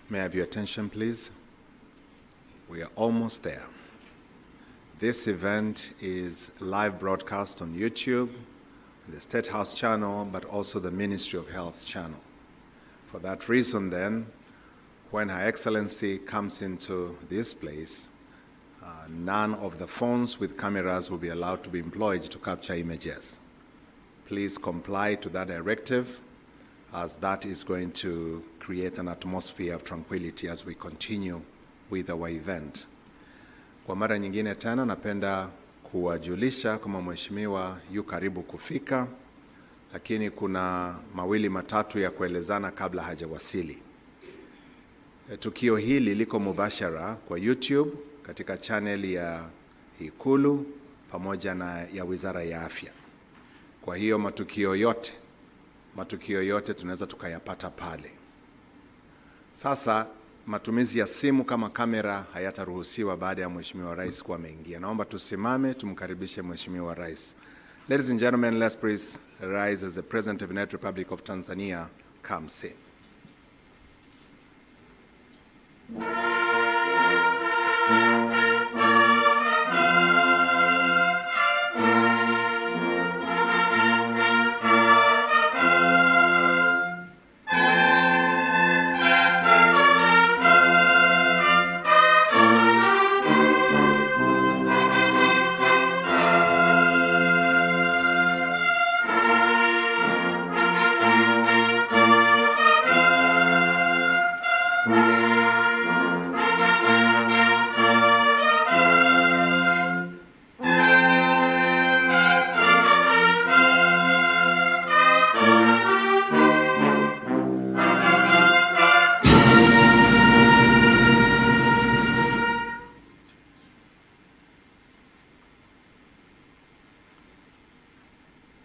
May I have your attention, please? We are almost there. This event is live broadcast on YouTube, the State House channel, but also the Ministry of Health channel. For that reason, then, when Her Excellency comes into this place, none of the phones with cameras will be allowed to be employed to capture images. Please comply to that directive, as that is going to create an atmosphere of tranquility as we continue with our event. Kwa mara nyingine tena napenda kuwajulisha kama mheshimiwa yu karibu kufika, lakini kuna mawili matatu ya kuelezana kabla hajawasili. Tukio hili liko mubashara kwa YouTube katika channel ya Ikulu pamoja na ya Wizara ya Afya. Kwa hiyo matukio yote tunaweza tukayapata pale. Sasa matumizi ya simu kama kamera hayataruhusiwa baada ya Mheshimiwa Rais kuwa ameingia. Naomba tusimame tumkaribishe Mheshimiwa Rais. Ladies and gentlemen, let's please rise as the President of the United Republic of Tanzania comes in.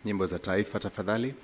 Nyimbo za taifa tafadhali.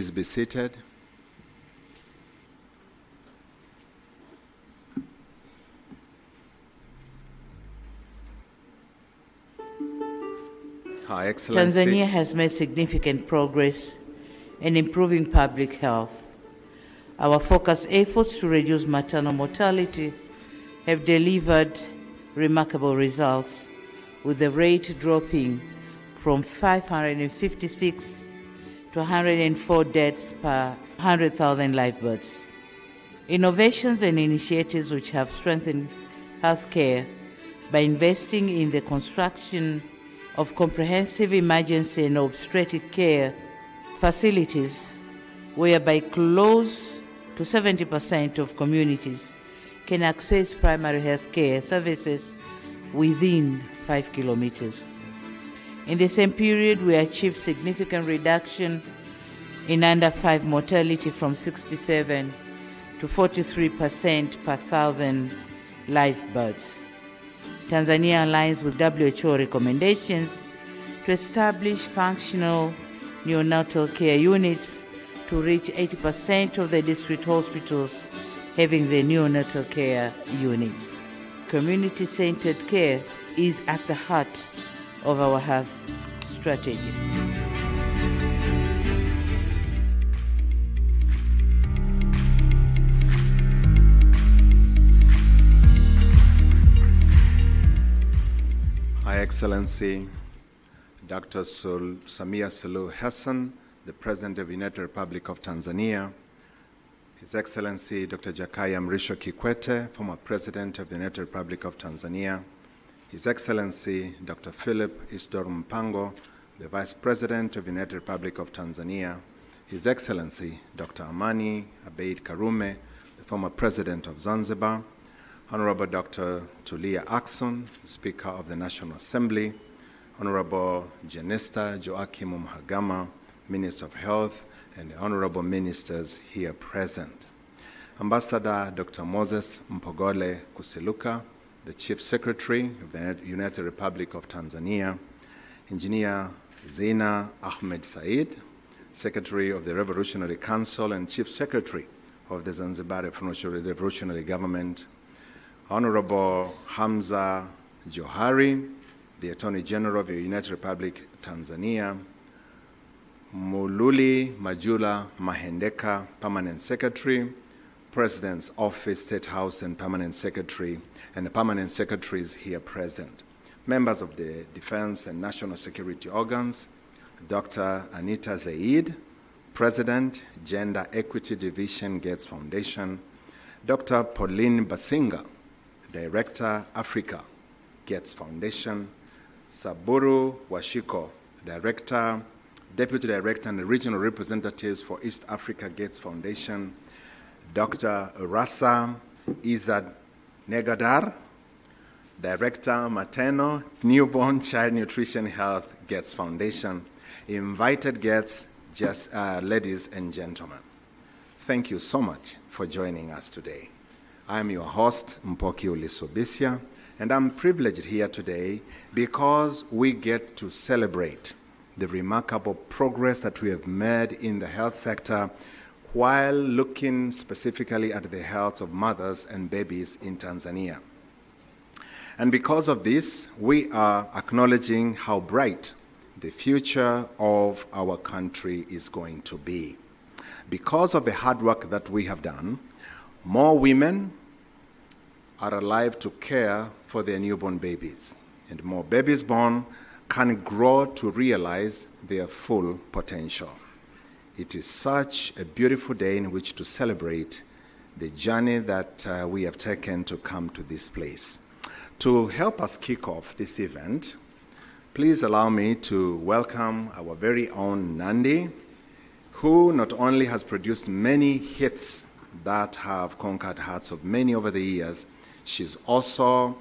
please be seated. Her Excellency. Tanzania has made significant progress in improving public health. Our focused efforts to reduce maternal mortality have delivered remarkable results, with the rate dropping from 556 to 104 deaths per 100,000 live births. Innovations and initiatives which have strengthened healthcare by investing in the construction of comprehensive emergency and obstetric care facilities, whereby close to 70% of communities can access primary health care services within 5 kilometers. In the same period, we achieved significant reduction in under 5 mortality from 67 to 43% per 1,000 live births. Tanzania aligns with WHO recommendations to establish functional neonatal care units to reach 80% of the district hospitals having the neonatal care units. Community-centered care is at the heart of our health strategy. Her Excellency Dr. Samia Suluhu Hassan, the President of the United Republic of Tanzania, His Excellency Dr. Jakaya Mrisho Kikwete, former President of the United Republic of Tanzania, His Excellency Dr. Philip Isdor Mpango, the Vice President of the United Republic of Tanzania, His Excellency Dr. Amani Abeid Karume, the former President of Zanzibar, Honorable Dr. Tulia Ackson, Speaker of the National Assembly, Honorable Janista Joachim Mhagama, Minister of Health, and the Honorable Ministers here present. Ambassador Dr. Moses Mpogole Kusiluka, the Chief Secretary of the United Republic of Tanzania, Engineer Zina Ahmed Said, Secretary of the Revolutionary Council and Chief Secretary of the Zanzibar Revolutionary Government, Honorable Hamza Johari, the Attorney General of the United Republic of Tanzania, Mululi Majula Mahendeka, Permanent Secretary, President's Office, State House, and Permanent Secretary, and the Permanent Secretaries here present, members of the Defense and National Security Organs, Dr. Anita Zaid, President, Gender Equity Division, Gates Foundation, Dr. Pauline Basinga, Director, Africa, Gates Foundation, Saburu Washiko, Director, Deputy Director and Regional Representatives for East Africa Gates Foundation, Dr. Rasa Izad Negadar, Director, Maternal, Newborn Child Nutrition Health, Gates Foundation, invited guests, ladies and gentlemen. Thank you so much for joining us today. I am your host, Mpoki Ulisobisia, and I'm privileged here today because we get to celebrate the remarkable progress that we have made in the health sector while looking specifically at the health of mothers and babies in Tanzania. And because of this, we are acknowledging how bright the future of our country is going to be. Because of the hard work that we have done, more women are alive to care for their newborn babies, and more babies born can grow to realize their full potential. It is such a beautiful day in which to celebrate the journey that we have taken to come to this place. To help us kick off this event, please allow me to welcome our very own Nandi, who not only has produced many hits that have conquered hearts of many over the years, she's also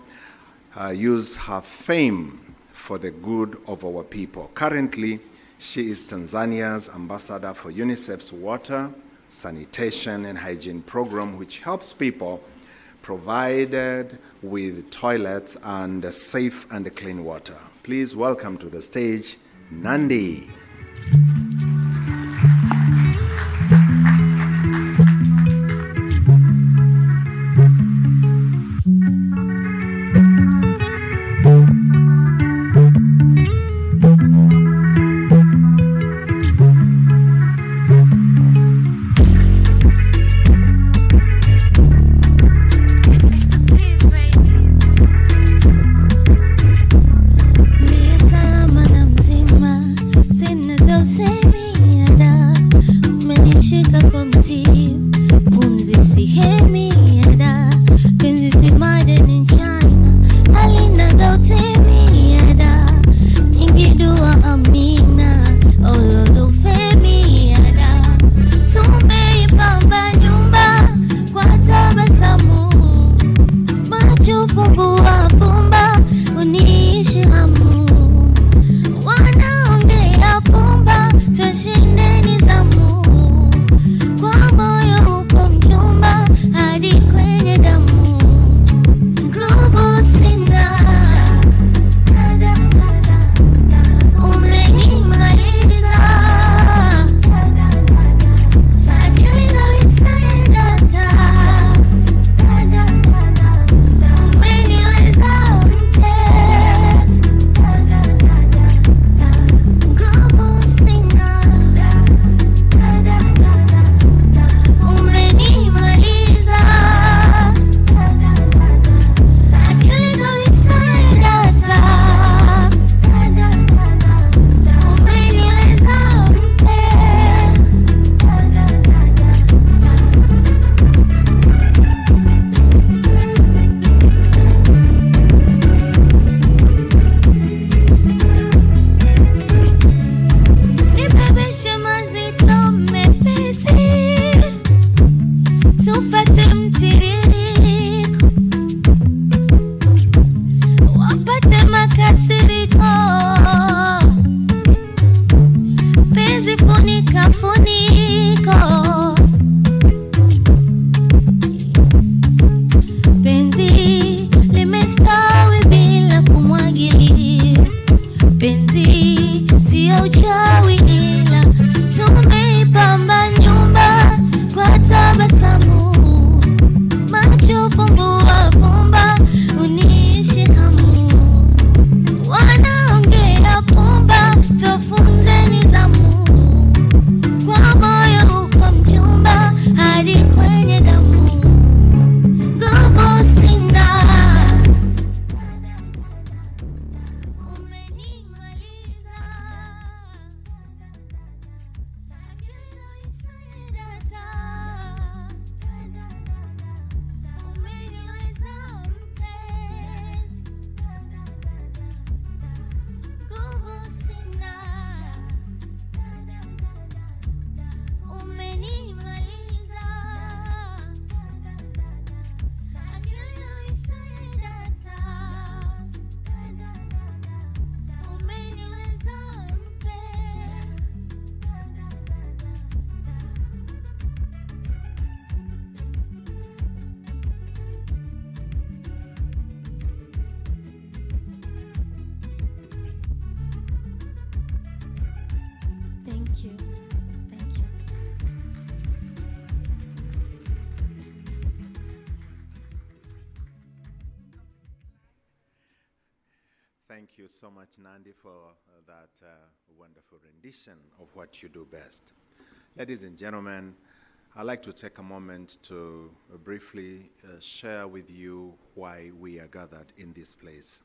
used her fame for the good of our people. Currently, she is Tanzania's ambassador for UNICEF's water, sanitation, and hygiene program, which helps people provided with toilets and safe and clean water. Please welcome to the stage, Nandi. Machofumbua fumba uniishi hamu, wanaongea pumba tushindeni zamu, kwa moyo uko mchumba hadi kwenye damu, nguvu sina umenimaliza, akili kabisa data, umeniweza mpenzi, nguvu sina umenimaliza, akili kabisa data, umeniweza nibebeshe mazito mepesi, tupate mtiririko, wapate makasiriko, penzi funika funiko, penzi limestawi bila kumwagilia, penzi sio uchawi ila tumeipamba nyumba kwa tabasamu, macho fumbua fumba uniishi hamu, wanaongea pumba tufunzeni zamu, kwa moyo uko mchumba hadi kwenye damu, nguvu sina umenimaliza, akili kabisa data, umeniweza mpenzi, nguvu sina umenimaliza, akili kabisa data, umeniweza mpenzi. Thank you. Thank you. Thank you so much, Nandi, for that wonderful rendition of what you do best. Ladies and gentlemen, I'd like to take a moment to briefly share with you why we are gathered in this place.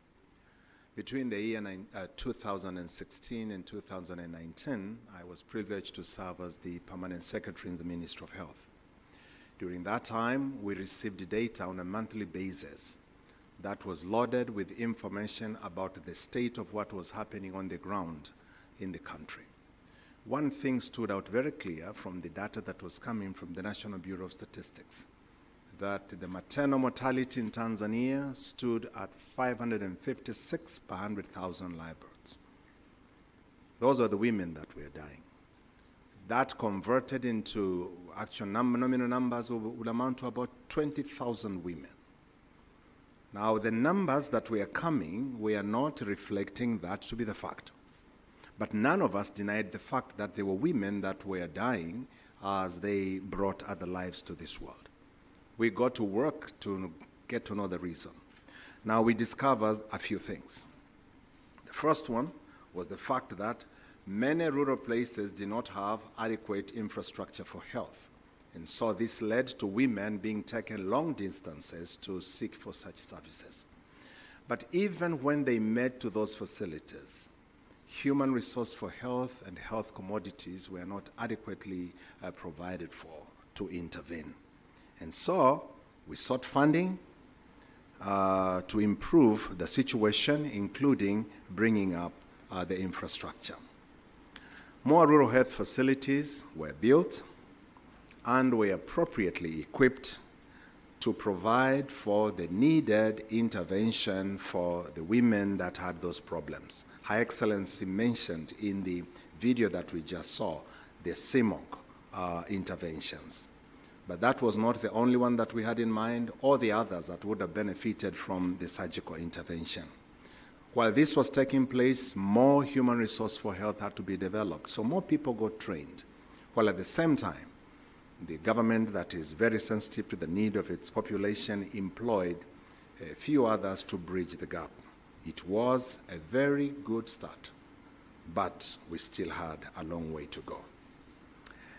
Between the year 2016 and 2019, I was privileged to serve as the Permanent Secretary in the Ministry of Health. During that time, we received data on a monthly basis that was loaded with information about the state of what was happening on the ground in the country. One thing stood out very clear from the data that was coming from the National Bureau of Statistics, that the maternal mortality in Tanzania stood at 556 per 100,000 live births. Those are the women that were dying. That converted into actual nominal numbers would amount to about 20,000 women. Now, the numbers that were coming were not reflecting that to be the fact. But none of us denied the fact that there were women that were dying as they brought other lives to this world. We got to work to get to know the reason. Now, we discovered a few things. The first one was the fact that many rural places did not have adequate infrastructure for health. And so this led to women being taken long distances to seek for such services. But even when they met to those facilities, human resource for health and health commodities were not adequately provided for to intervene. And so we sought funding to improve the situation, including bringing up the infrastructure. More rural health facilities were built and were appropriately equipped to provide for the needed intervention for the women that had those problems. Her Excellency mentioned in the video that we just saw the CMOC interventions. But that was not the only one that we had in mind, or the others that would have benefited from the surgical intervention. While this was taking place, more human resource for health had to be developed, so more people got trained, while at the same time, the government that is very sensitive to the need of its population employed a few others to bridge the gap. It was a very good start, but we still had a long way to go.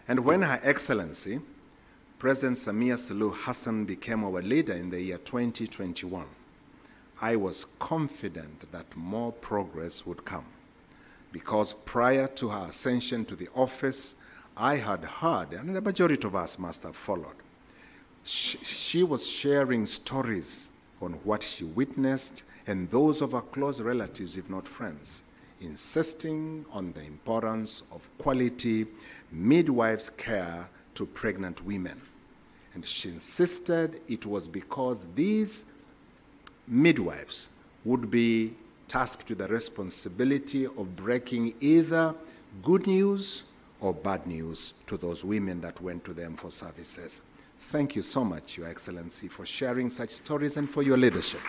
And when Her Excellency, President Samia Suluhu Hassan, became our leader in the year 2021, I was confident that more progress would come, because prior to her ascension to the office, I had heard, and the majority of us must have followed, she was sharing stories on what she witnessed, and those of her close relatives, if not friends, insisting on the importance of quality midwives' care to pregnant women. And she insisted it was because these midwives would be tasked with the responsibility of breaking either good news or bad news to those women that went to them for services. Thank you so much, Your Excellency, for sharing such stories and for your leadership,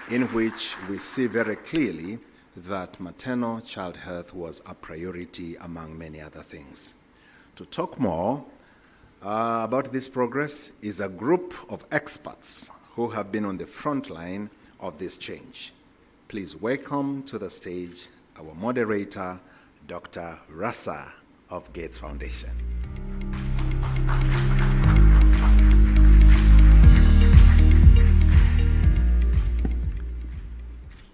in which we see very clearly that maternal child health was a priority among many other things. To talk more about this progress is a group of experts who have been on the front line of this change. Please welcome to the stage our moderator, Dr. Rasa of Gates Foundation.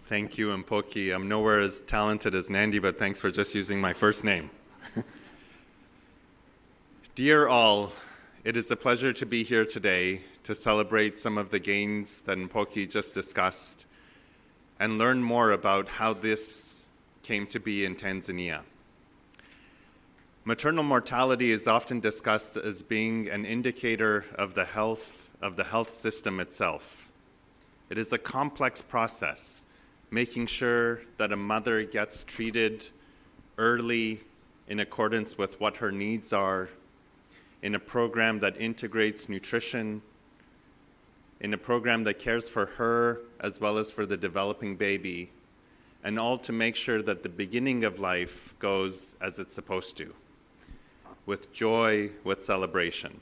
Thank you, Mpoki. I'm nowhere as talented as Nandi, but thanks for just using my first name. Dear all, it is a pleasure to be here today to celebrate some of the gains that Mpoki just discussed and learn more about how this came to be in Tanzania. Maternal mortality is often discussed as being an indicator of the health system itself. It is a complex process, making sure that a mother gets treated early in accordance with what her needs are, in a program that integrates nutrition, in a program that cares for her as well as for the developing baby, and all to make sure that the beginning of life goes as it's supposed to, with joy, with celebration.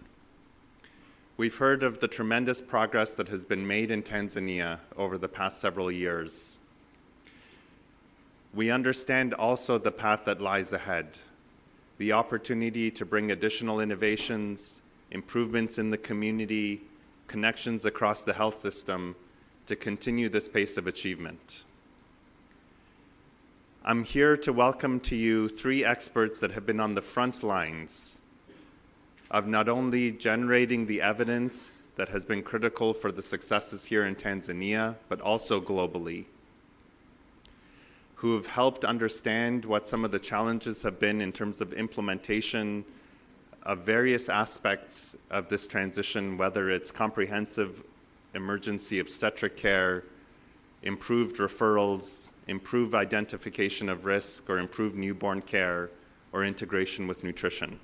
We've heard of the tremendous progress that has been made in Tanzania over the past several years. We understand also the path that lies ahead, the opportunity to bring additional innovations, improvements in the community, connections across the health system to continue this pace of achievement. I'm here to welcome to you three experts that have been on the front lines of not only generating the evidence that has been critical for the successes here in Tanzania, but also globally, who have helped understand what some of the challenges have been in terms of implementation of various aspects of this transition, whether it's comprehensive emergency obstetric care, improved referrals, improved identification of risk, or improved newborn care, or integration with nutrition.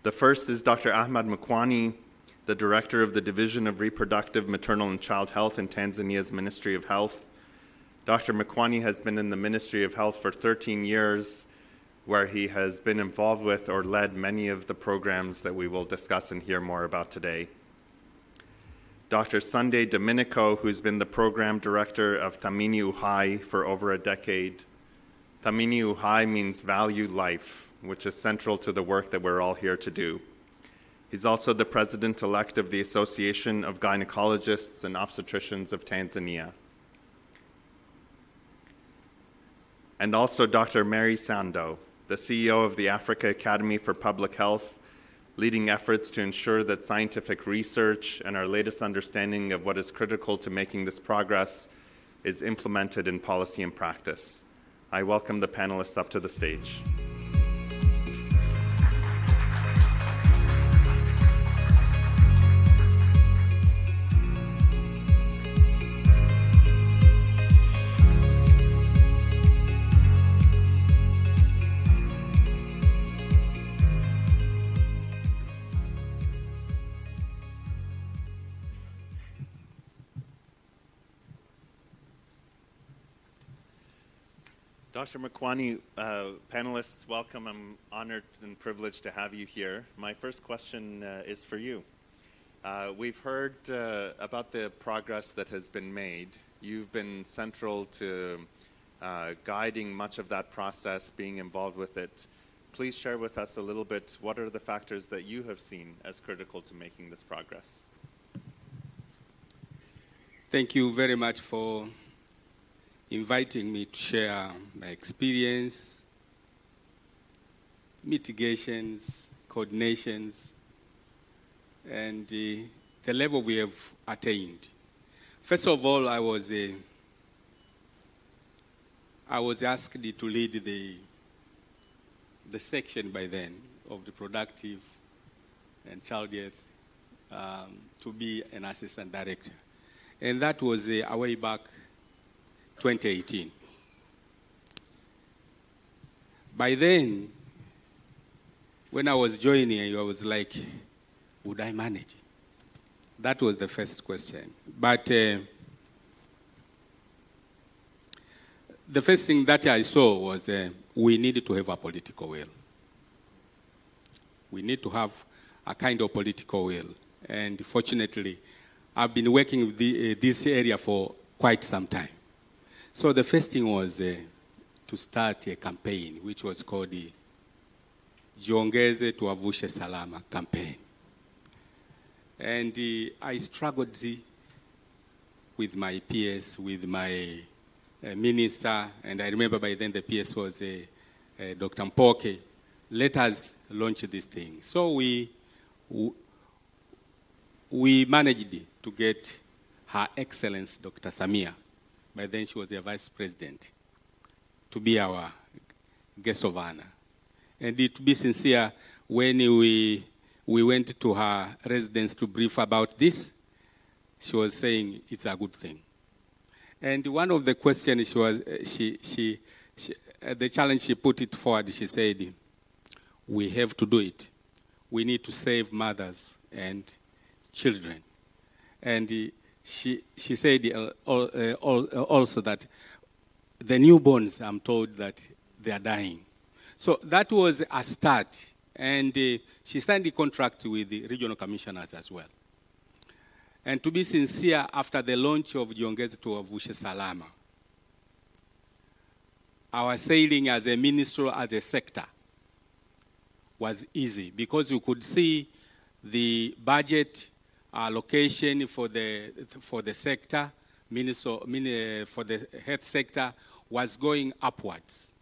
The first is Dr. Ahmad Mkwani, the Director of the Division of Reproductive, Maternal, and Child Health in Tanzania's Ministry of Health. Dr. Mkwani has been in the Ministry of Health for 13 years, where he has been involved with or led many of the programs that we will discuss and hear more about today. Dr. Sunday Domenico, who's been the Program Director of Thamini Uhai for over a decade. Thamini Uhai means value life, which is central to the work that we're all here to do. He's also the President-elect of the Association of Gynecologists and Obstetricians of Tanzania. And also Dr. Mary Sando, the CEO of the Africa Academy for Public Health, leading efforts to ensure that scientific research and our latest understanding of what is critical to making this progress is implemented in policy and practice. I welcome the panelists up to the stage. Dr. Makwani, panelists, welcome. I'm honored and privileged to have you here. My first question is for you. We've heard about the progress that has been made. You've been central to guiding much of that process, being involved with it. Please share with us a little bit, what are the factors that you have seen as critical to making this progress? Thank you very much for inviting me to share my experience, mitigations, coordinations, and the level we have attained. First of all, I was asked to lead the section by then of the productive and child health to be an assistant director. And that was a way back 2018. By then, when I was joining, I was like, would I manage? That was the first question. But the first thing that I saw was we needed to have a political will. We need to have a kind of political will. And fortunately, I've been working with this area for quite some time. So the first thing was to start a campaign, which was called the Jiongeze Tuavushe Salama campaign. And I struggled with my PS, with my minister, and I remember by then the PS was Dr. Mpoke. Let us launch this thing. So we managed to get Her Excellency Dr. Samia, by then she was the Vice President, to be our guest of honor. And to be sincere, when we went to her residence to brief about this, she was saying it's a good thing. And one of the questions the challenge she put it forward, she said, we have to do it. We need to save mothers and children. And she said also that the newborns, I'm told that they are dying. So that was a start. And she signed the contract with the regional commissioners as well. And to be sincere, after the launch of Jiongeze Tuavushe Salama, our sailing as a ministry, as a sector, was easy because we could see the budget allocation for the sector, for the health sector, was going upwards.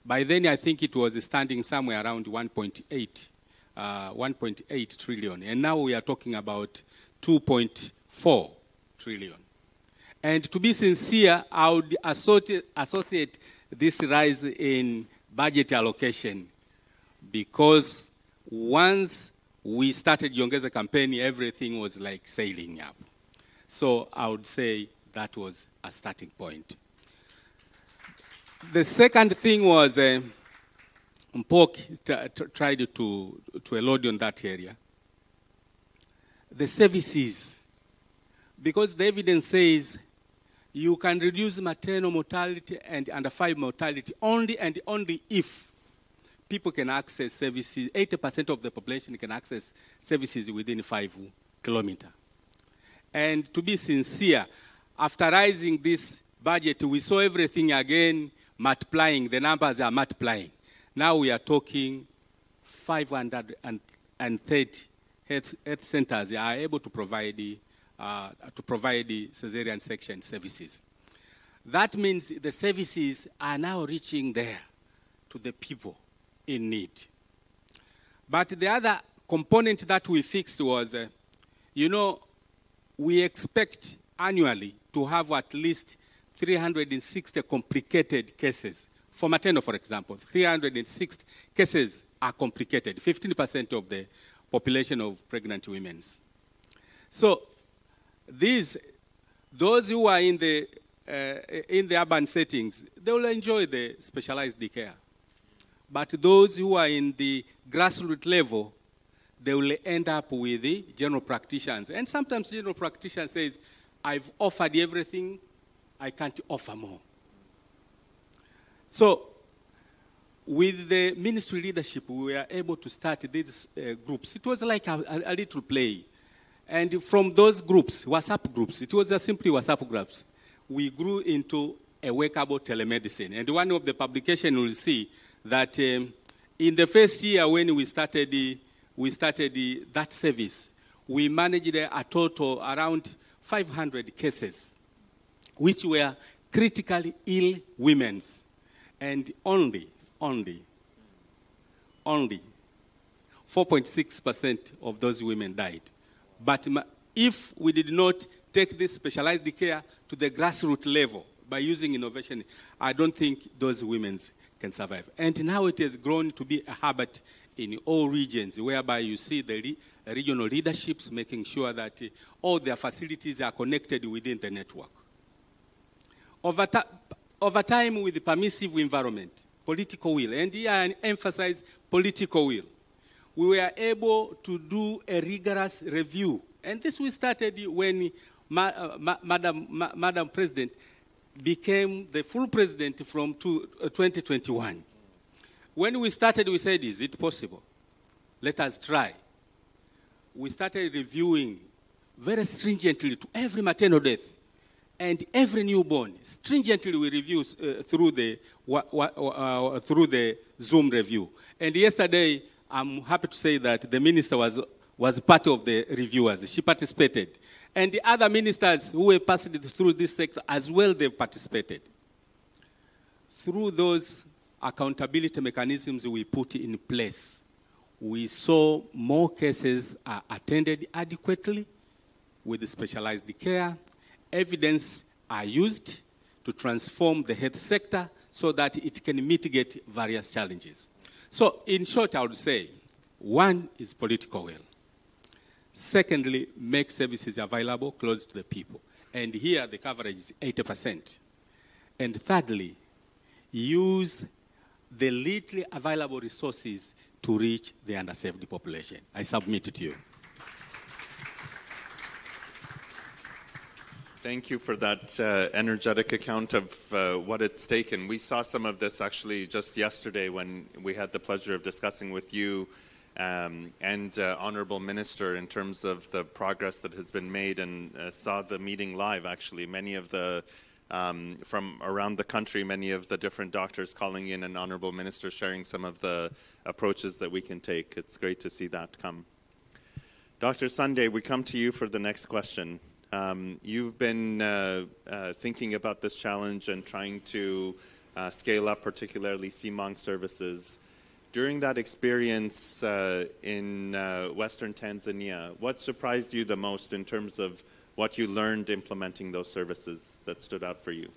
By then, I think it was standing somewhere around 1.8 trillion. And now we are talking about 2.4 trillion. And to be sincere, I would associate this rise in budget allocation because once we started Jiongeze campaign, everything was like sailing up. So I would say that was a starting point. The second thing was Mpok tried to elude on that area. The services, because the evidence says you can reduce maternal mortality and under 5 mortality only and only if people can access services, 80% of the population can access services within 5 kilometers. And to be sincere, after raising this budget, we saw everything again multiplying, the numbers are multiplying. Now we are talking 530 health centers are able to provide the cesarean section services. That means the services are now reaching there to the people in need. But the other component that we fixed was, we expect annually to have at least 360 complicated cases. For maternal, for example, 360 cases are complicated, 15% of the population of pregnant women. So those who are in the urban settings, they will enjoy the specialized care. But those who are in the grassroots level, they will end up with the general practitioners. And sometimes general practitioner says, I've offered everything, I can't offer more. So with the ministry leadership, we were able to start these groups. It was like a little play. And from those groups, WhatsApp groups, it was simply WhatsApp groups, we grew into a workable telemedicine. And one of the publications will see that in the first year when we started that service, we managed a total around 500 cases, which were critically ill women. And only 4.6% of those women died. But if we did not take this specialized care to the grassroots level by using innovation, I don't think those women can survive. And now it has grown to be a habit in all regions, whereby you see the regional leaderships making sure that all their facilities are connected within the network. Over time, with the permissive environment, political will, and here I emphasize political will, we were able to do a rigorous review. And this we started when Madam President became the full president from 2021. When we started, we said, is it possible? Let us try. We started reviewing very stringently to every maternal death and every newborn. Stringently we review through the Zoom review. And yesterday, I'm happy to say that the minister was part of the reviewers. She participated. And the other ministers who were passing through this sector as well, they've participated. Through those accountability mechanisms we put in place, we saw more cases are attended adequately with specialized care. Evidence are used to transform the health sector so that it can mitigate various challenges. So in short, I would say, one is political will. Secondly, make services available close to the people. And here the coverage is 80%. And thirdly, use the little available resources to reach the underserved population. I submit it to you. Thank you for that energetic account of what it's taken. We saw some of this actually just yesterday when we had the pleasure of discussing with you and Honorable Minister in terms of the progress that has been made, and saw the meeting live actually. Many of the, from around the country, many of the different doctors calling in, and Honorable Minister sharing some of the approaches that we can take. It's great to see that come. Dr. Sunday, we come to you for the next question. You've been thinking about this challenge and trying to scale up particularly CMONC services. During that experience in Western Tanzania, what surprised you the most in terms of what you learned implementing those services that stood out for you?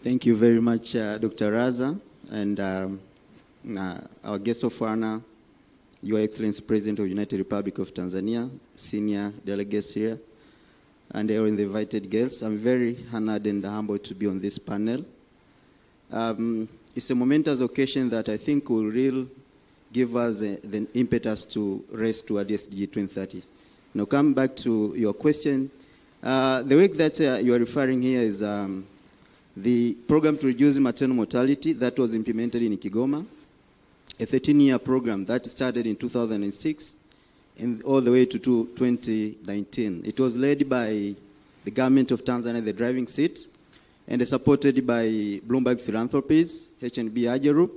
Thank you very much, Dr. Raza, and our guest of honor, Your Excellency President of the United Republic of Tanzania, senior delegates here, and all the invited guests. I'm very honored and humbled to be on this panel. It's a momentous occasion that I think will really give us the impetus to race toward SDG 2030. Now, come back to your question. The work that you are referring here is the program to reduce maternal mortality that was implemented in Kigoma, a 13-year program that started in 2006 and all the way to 2019. It was led by the government of Tanzania, the driving seat, and supported by Bloomberg Philanthropies, HNB Agerup.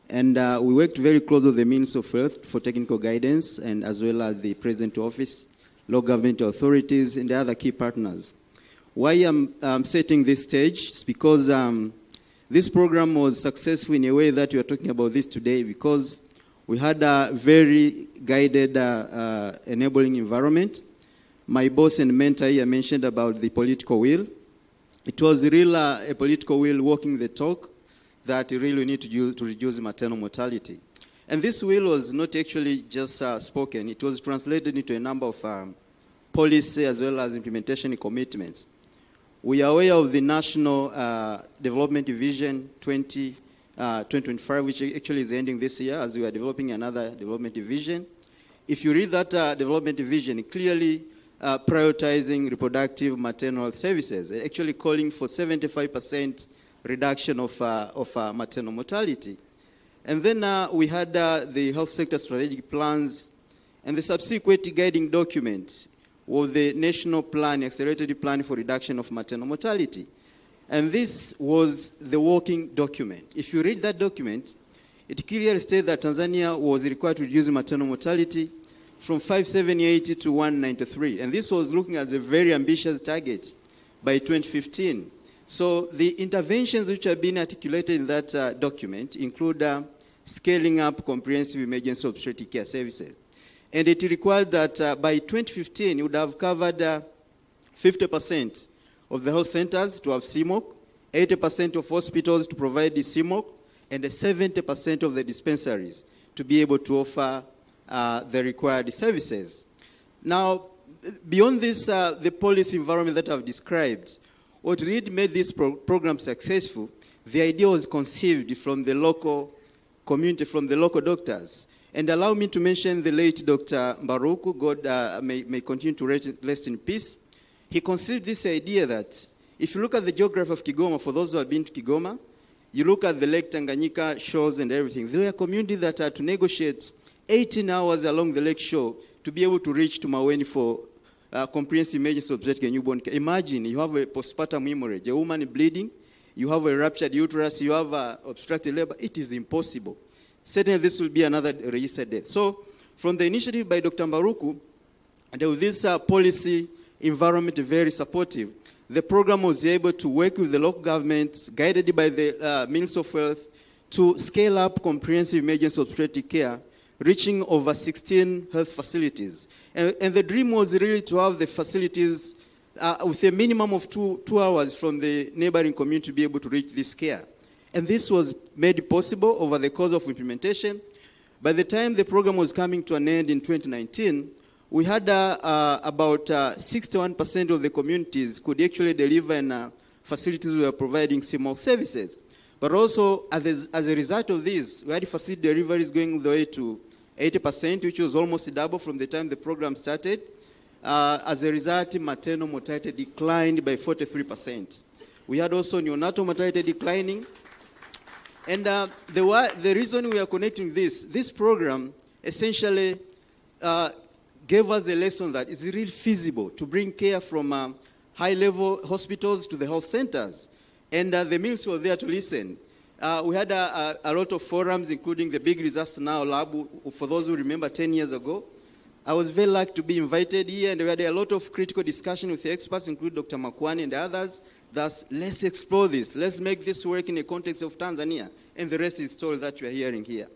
And we worked very close with the Minister of Health for technical guidance, and as well as the President Office, local government authorities, and the other key partners. Why I'm setting this stage is because this program was successful in a way that we are talking about this today, because we had a very guided enabling environment. My boss and mentor here mentioned about the political will. It was really a political will walking the talk that really we need to do to reduce maternal mortality. And this will was not actually just spoken. It was translated into a number of policy as well as implementation commitments. We are aware of the National Development Vision 2025, which actually is ending this year as we are developing another development vision. If you read that development vision, clearly prioritizing reproductive maternal health services, actually calling for 75% reduction of maternal mortality. And then we had the health sector strategic plans, and the subsequent guiding document was the National Plan, Accelerated Plan for Reduction of Maternal Mortality. And this was the working document. If you read that document, it clearly states that Tanzania was required to reduce maternal mortality from 578 to 193. And this was looking at a very ambitious target by 2015. So the interventions which have been articulated in that document include scaling up comprehensive emergency obstetric care services. And it required that by 2015, you would have covered 50% of the health centers to have CMOC, 80% of hospitals to provide the CMOC, and 70% of the dispensaries to be able to offer the required services. Now, beyond this, the policy environment that I've described, what really made this program successful, the idea was conceived from the local community, from the local doctors. And allow me to mention the late Dr. Mbaruku, God may continue to rest in peace. He conceived this idea that if you look at the geography of Kigoma, for those who have been to Kigoma, you look at the Lake Tanganyika shores and everything. There are communities that are to negotiate 18 hours along the lake shore to be able to reach to Maweni for comprehensive emergency obstetric and newborn care. Imagine you have a postpartum hemorrhage, a woman bleeding, you have a ruptured uterus, you have obstructed labor. It is impossible. Certainly this will be another registered death. So from the initiative by Dr. Mbaruku, and with this policy environment very supportive, the program was able to work with the local government, guided by the Ministry of Health, to scale up comprehensive emergency obstetric care, reaching over 16 health facilities. And the dream was really to have the facilities with a minimum of two hours from the neighboring community to be able to reach this care. And this was made possible over the course of implementation. By the time the program was coming to an end in 2019, we had about 61% of the communities could actually deliver in facilities we were providing CMOC services. But also, as a result of this, we had facility deliveries going all the way to 80%, which was almost double from the time the program started. As a result, maternal mortality declined by 43%. We had also neonatal mortality declining. And the reason we are connecting this program essentially gave us a lesson that it's really feasible to bring care from high-level hospitals to the health centers. And the ministry was there to listen. We had a lot of forums, including the Big Disaster Now Lab, for those who remember 10 years ago. I was very lucky to be invited here, and we had a lot of critical discussion with the experts, including Dr. Makwani and others. Thus, let's explore this. Let's make this work in the context of Tanzania. And the rest is story that we are hearing here.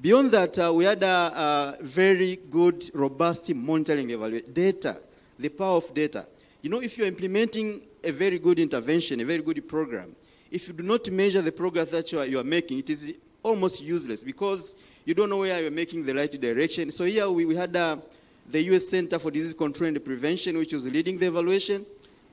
Beyond that, we had a very good, robust monitoring evaluation. Data, the power of data. You know, if you're implementing a very good intervention, a very good program, if you do not measure the progress that you are making, it is almost useless because you don't know where you're making the right direction. So here we had the U.S. Center for Disease Control and Prevention, which was leading the evaluation.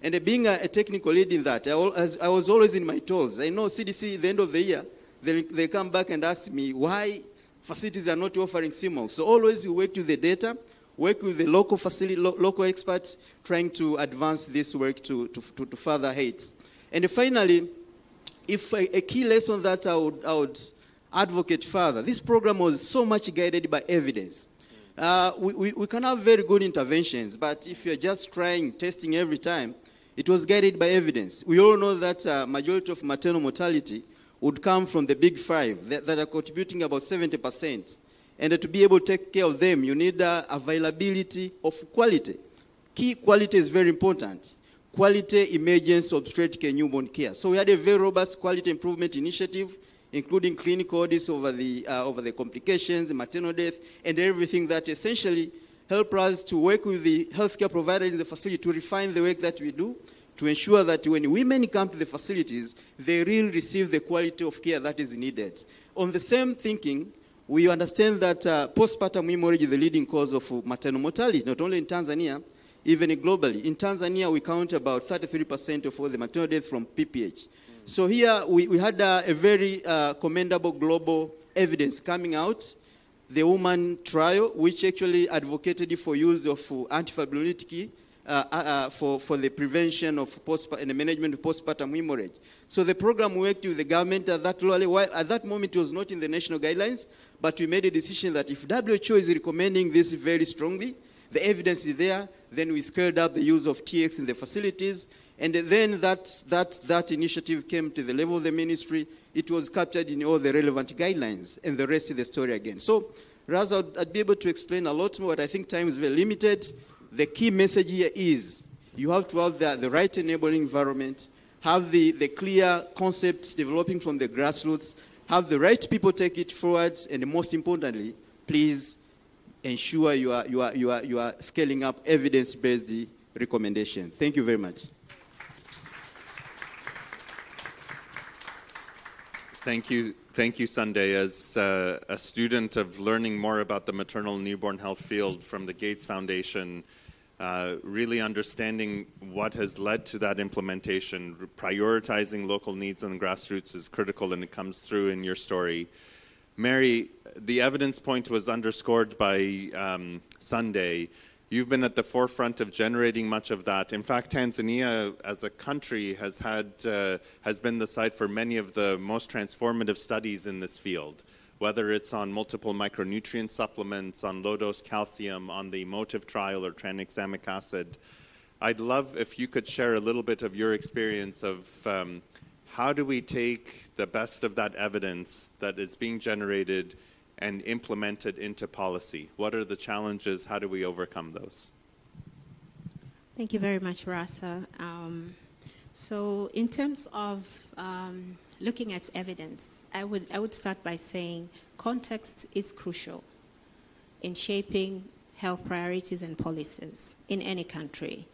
And being a technical lead in that, I was always in my toes. I know CDC, at the end of the year, they come back and ask me why facilities are not offering CMOC. So always we work with the data, work with the local facility, local experts, trying to advance this work to further heights. And finally, if a key lesson that I would advocate further, this program was so much guided by evidence. We can have very good interventions, but if you're just trying, testing every time, it was guided by evidence. We all know that majority of maternal mortality would come from the big five that are contributing about 70%. And to be able to take care of them, you need availability of quality. Key quality is very important. Quality emergency obstetric and newborn care. So we had a very robust quality improvement initiative, including clinical audits over the complications, maternal death, and everything that essentially help us to work with the healthcare providers in the facility to refine the work that we do, to ensure that when women come to the facilities, they really receive the quality of care that is needed. On the same thinking, we understand that postpartum hemorrhage is the leading cause of maternal mortality, not only in Tanzania, even globally. In Tanzania, we count about 33% of all the maternal deaths from PPH. So here, we had a very commendable global evidence coming out, the woman trial, which actually advocated for use of antifibrinolytic for the prevention of and the management of postpartum hemorrhage. So the program worked with the government at that level. At that moment, it was not in the national guidelines, but we made a decision that if WHO is recommending this very strongly, the evidence is there, then we scaled up the use of TX in the facilities, and then that initiative came to the level of the ministry. It was captured in all the relevant guidelines, and the rest is the story again. So, Raz, I'd be able to explain a lot more, but I think time is very limited. The key message here is you have to have the right enabling environment, have the clear concepts developing from the grassroots, have the right people take it forward, and most importantly, please ensure you are scaling up evidence-based recommendations. Thank you very much. Thank you, Sunday. As a student of learning more about the maternal and newborn health field from the Gates Foundation, really understanding what has led to that implementation, prioritizing local needs and grassroots is critical, and it comes through in your story. Mary, the evidence point was underscored by Sunday. You've been at the forefront of generating much of that. In fact, Tanzania as a country has been the site for many of the most transformative studies in this field, whether it's on multiple micronutrient supplements, on low-dose calcium, on the motive trial or tranexamic acid. I'd love if you could share a little bit of your experience of how do we take the best of that evidence that is being generated and implemented into policy? What are the challenges? How do we overcome those? Thank you very much, Rasa. So in terms of looking at evidence, I would start by saying context is crucial in shaping health priorities and policies in any country.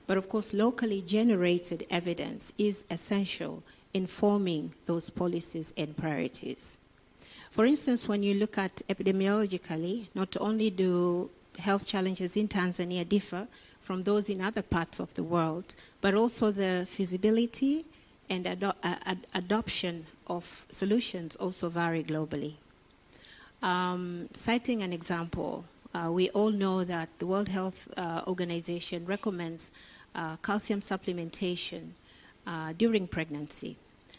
But of course, locally generated evidence is essential in forming those policies and priorities. For instance, when you look at epidemiologically, not only do health challenges in Tanzania differ from those in other parts of the world, but also the feasibility and adoption of solutions also vary globally. Citing an example, we all know that the World Health Organization recommends calcium supplementation during pregnancy.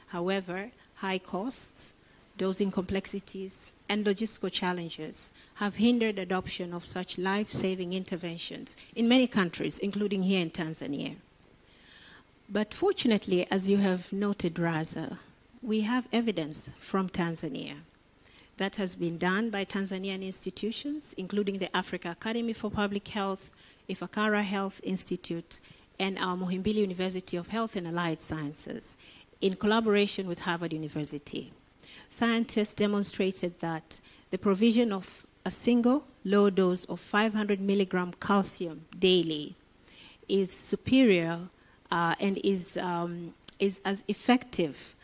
However, high costs, dosing complexities, and logistical challenges have hindered adoption of such life-saving interventions in many countries, including here in Tanzania. But fortunately, as you have noted, Raza, we have evidence from Tanzania that has been done by Tanzanian institutions, including the Africa Academy for Public Health, Ifakara Health Institute, and our Muhimbili University of Health and Allied Sciences, in collaboration with Harvard University. Scientists demonstrated that the provision of a single low dose of 500 milligram calcium daily is superior and is as effective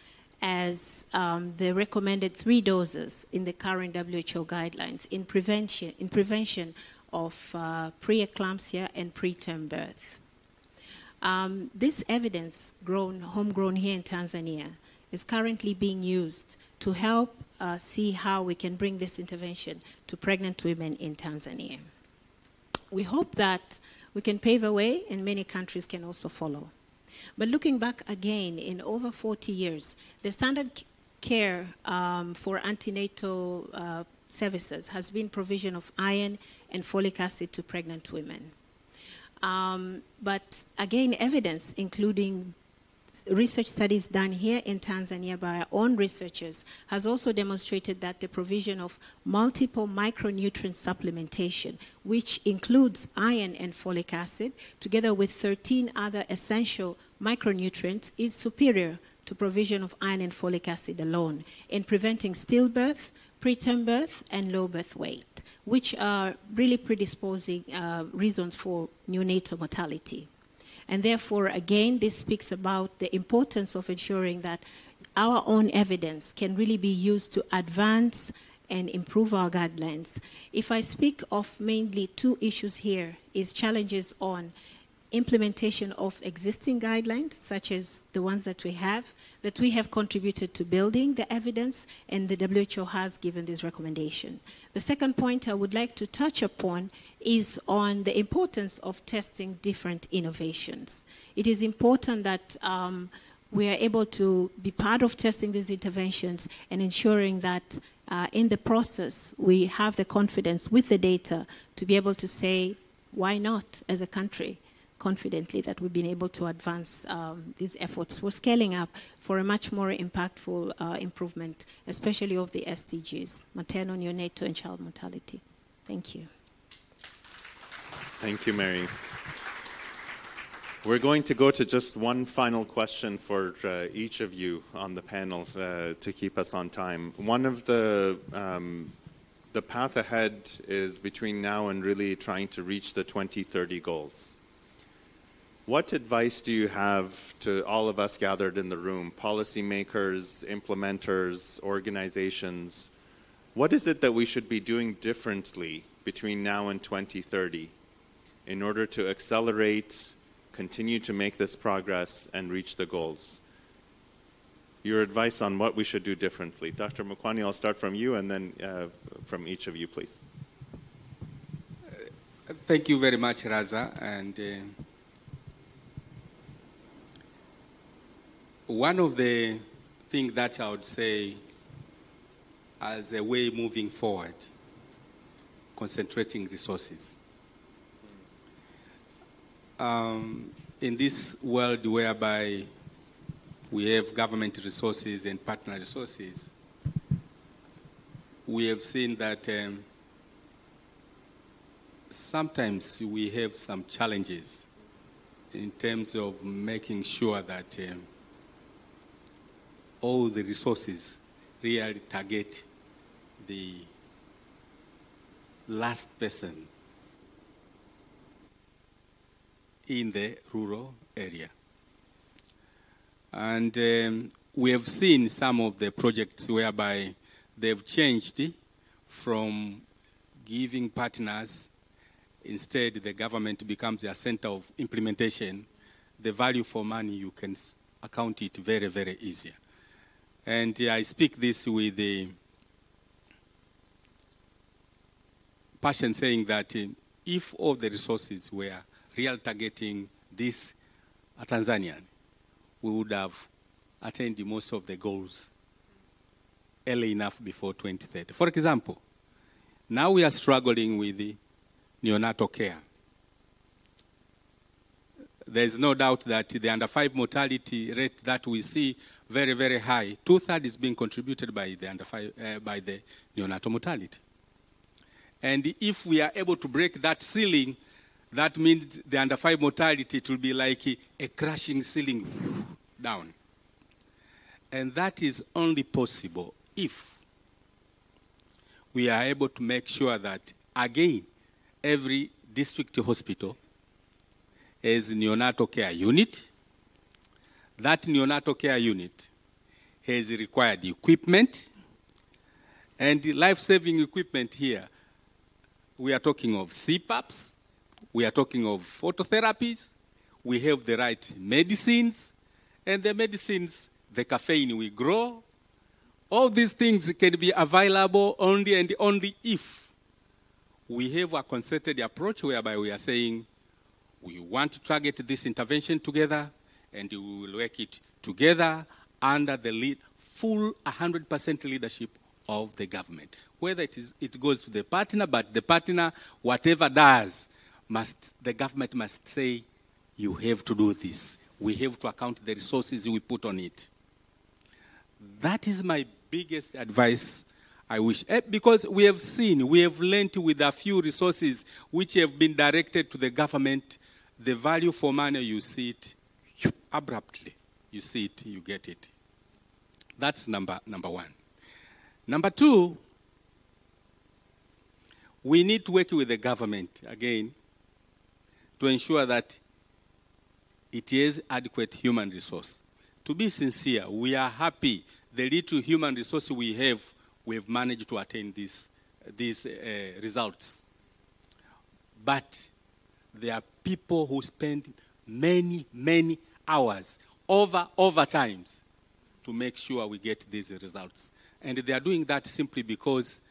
as the recommended 3 doses in the current WHO guidelines in prevention of preeclampsia and preterm birth. This evidence, homegrown here in Tanzania, is currently being used to help see how we can bring this intervention to pregnant women in Tanzania. We hope that we can pave a way and many countries can also follow. But looking back again, in over 40 years, the standard care for antenatal services has been provision of iron and folic acid to pregnant women. But again, evidence, including research studies done here in Tanzania by our own researchers, has also demonstrated that the provision of multiple micronutrient supplementation, which includes iron and folic acid, together with 13 other essential micronutrients, is superior to provision of iron and folic acid alone in preventing stillbirth, preterm birth, and low birth weight, which are really predisposing reasons for neonatal mortality. And therefore, again, this speaks about the importance of ensuring that our own evidence can really be used to advance and improve our guidelines. If I speak of mainly 2 issues here, is challenges on implementation of existing guidelines, such as the ones that we have contributed to building the evidence, and the WHO has given this recommendation. The second point I would like to touch upon is on the importance of testing different innovations. It is important that we are able to be part of testing these interventions and ensuring that in the process we have the confidence with the data to be able to say, why not as a country, confidently that we've been able to advance these efforts for scaling up for a much more impactful improvement, especially of the SDGs, maternal, neonatal, and child mortality. Thank you. Thank you, Mary. We're going to go to just one final question for each of you on the panel to keep us on time. One of the path ahead is between now and really trying to reach the 2030 goals. What advice do you have to all of us gathered in the room, policymakers, implementers, organizations? What is it that we should be doing differently between now and 2030 in order to accelerate, continue to make this progress, and reach the goals? Your advice on what we should do differently. Dr. Mukwani, I'll start from you, and then from each of you, please. Thank you very much, Raza. And one of the things that I would say as a way moving forward, concentrating resources. In this world whereby we have government resources and partner resources, we have seen that sometimes we have some challenges in terms of making sure that all the resources really target the last person in the rural area. And we have seen some of the projects whereby they've changed from giving partners, instead the government becomes a center of implementation. The value for money, you can account it very, very easier. And I speak this with the passion, saying that if all the resources were real targeting this Tanzanian, we would have attained most of the goals early enough before 2030. For example, now we are struggling with the neonatal care. There is no doubt that the under-5 mortality rate that we see very, very high, 2/3 is being contributed by the under-5, by the neonatal mortality. And if we are able to break that ceiling, that means the under-5 mortality, it will be like a crashing ceiling down. And that is only possible if we are able to make sure that, again, every district hospital has a neonatal care unit. That neonatal care unit has required equipment. And the life-saving equipment here, we are talking of CPAPs, we are talking of phototherapies, we have the right medicines, and the medicines, the caffeine we grow. All these things can be available only and only if we have a concerted approach whereby we are saying we want to target this intervention together, and we will work it together under the full 100% leadership of the government. Whether it goes to the partner, but the partner, whatever does, the government must say, you have to do this. We have to account the resources we put on it. That is my biggest advice I wish. Because we have seen, we have learned with a few resources which have been directed to the government, the value for money, you see it abruptly. You see it, you get it. That's number one. Number two, we need to work with the government, again, to ensure that it is adequate human resource. To be sincere, we are happy the little human resource we have managed to attain these results. But there are people who spend many, many hours, overtimes, to make sure we get these results. And they are doing that simply because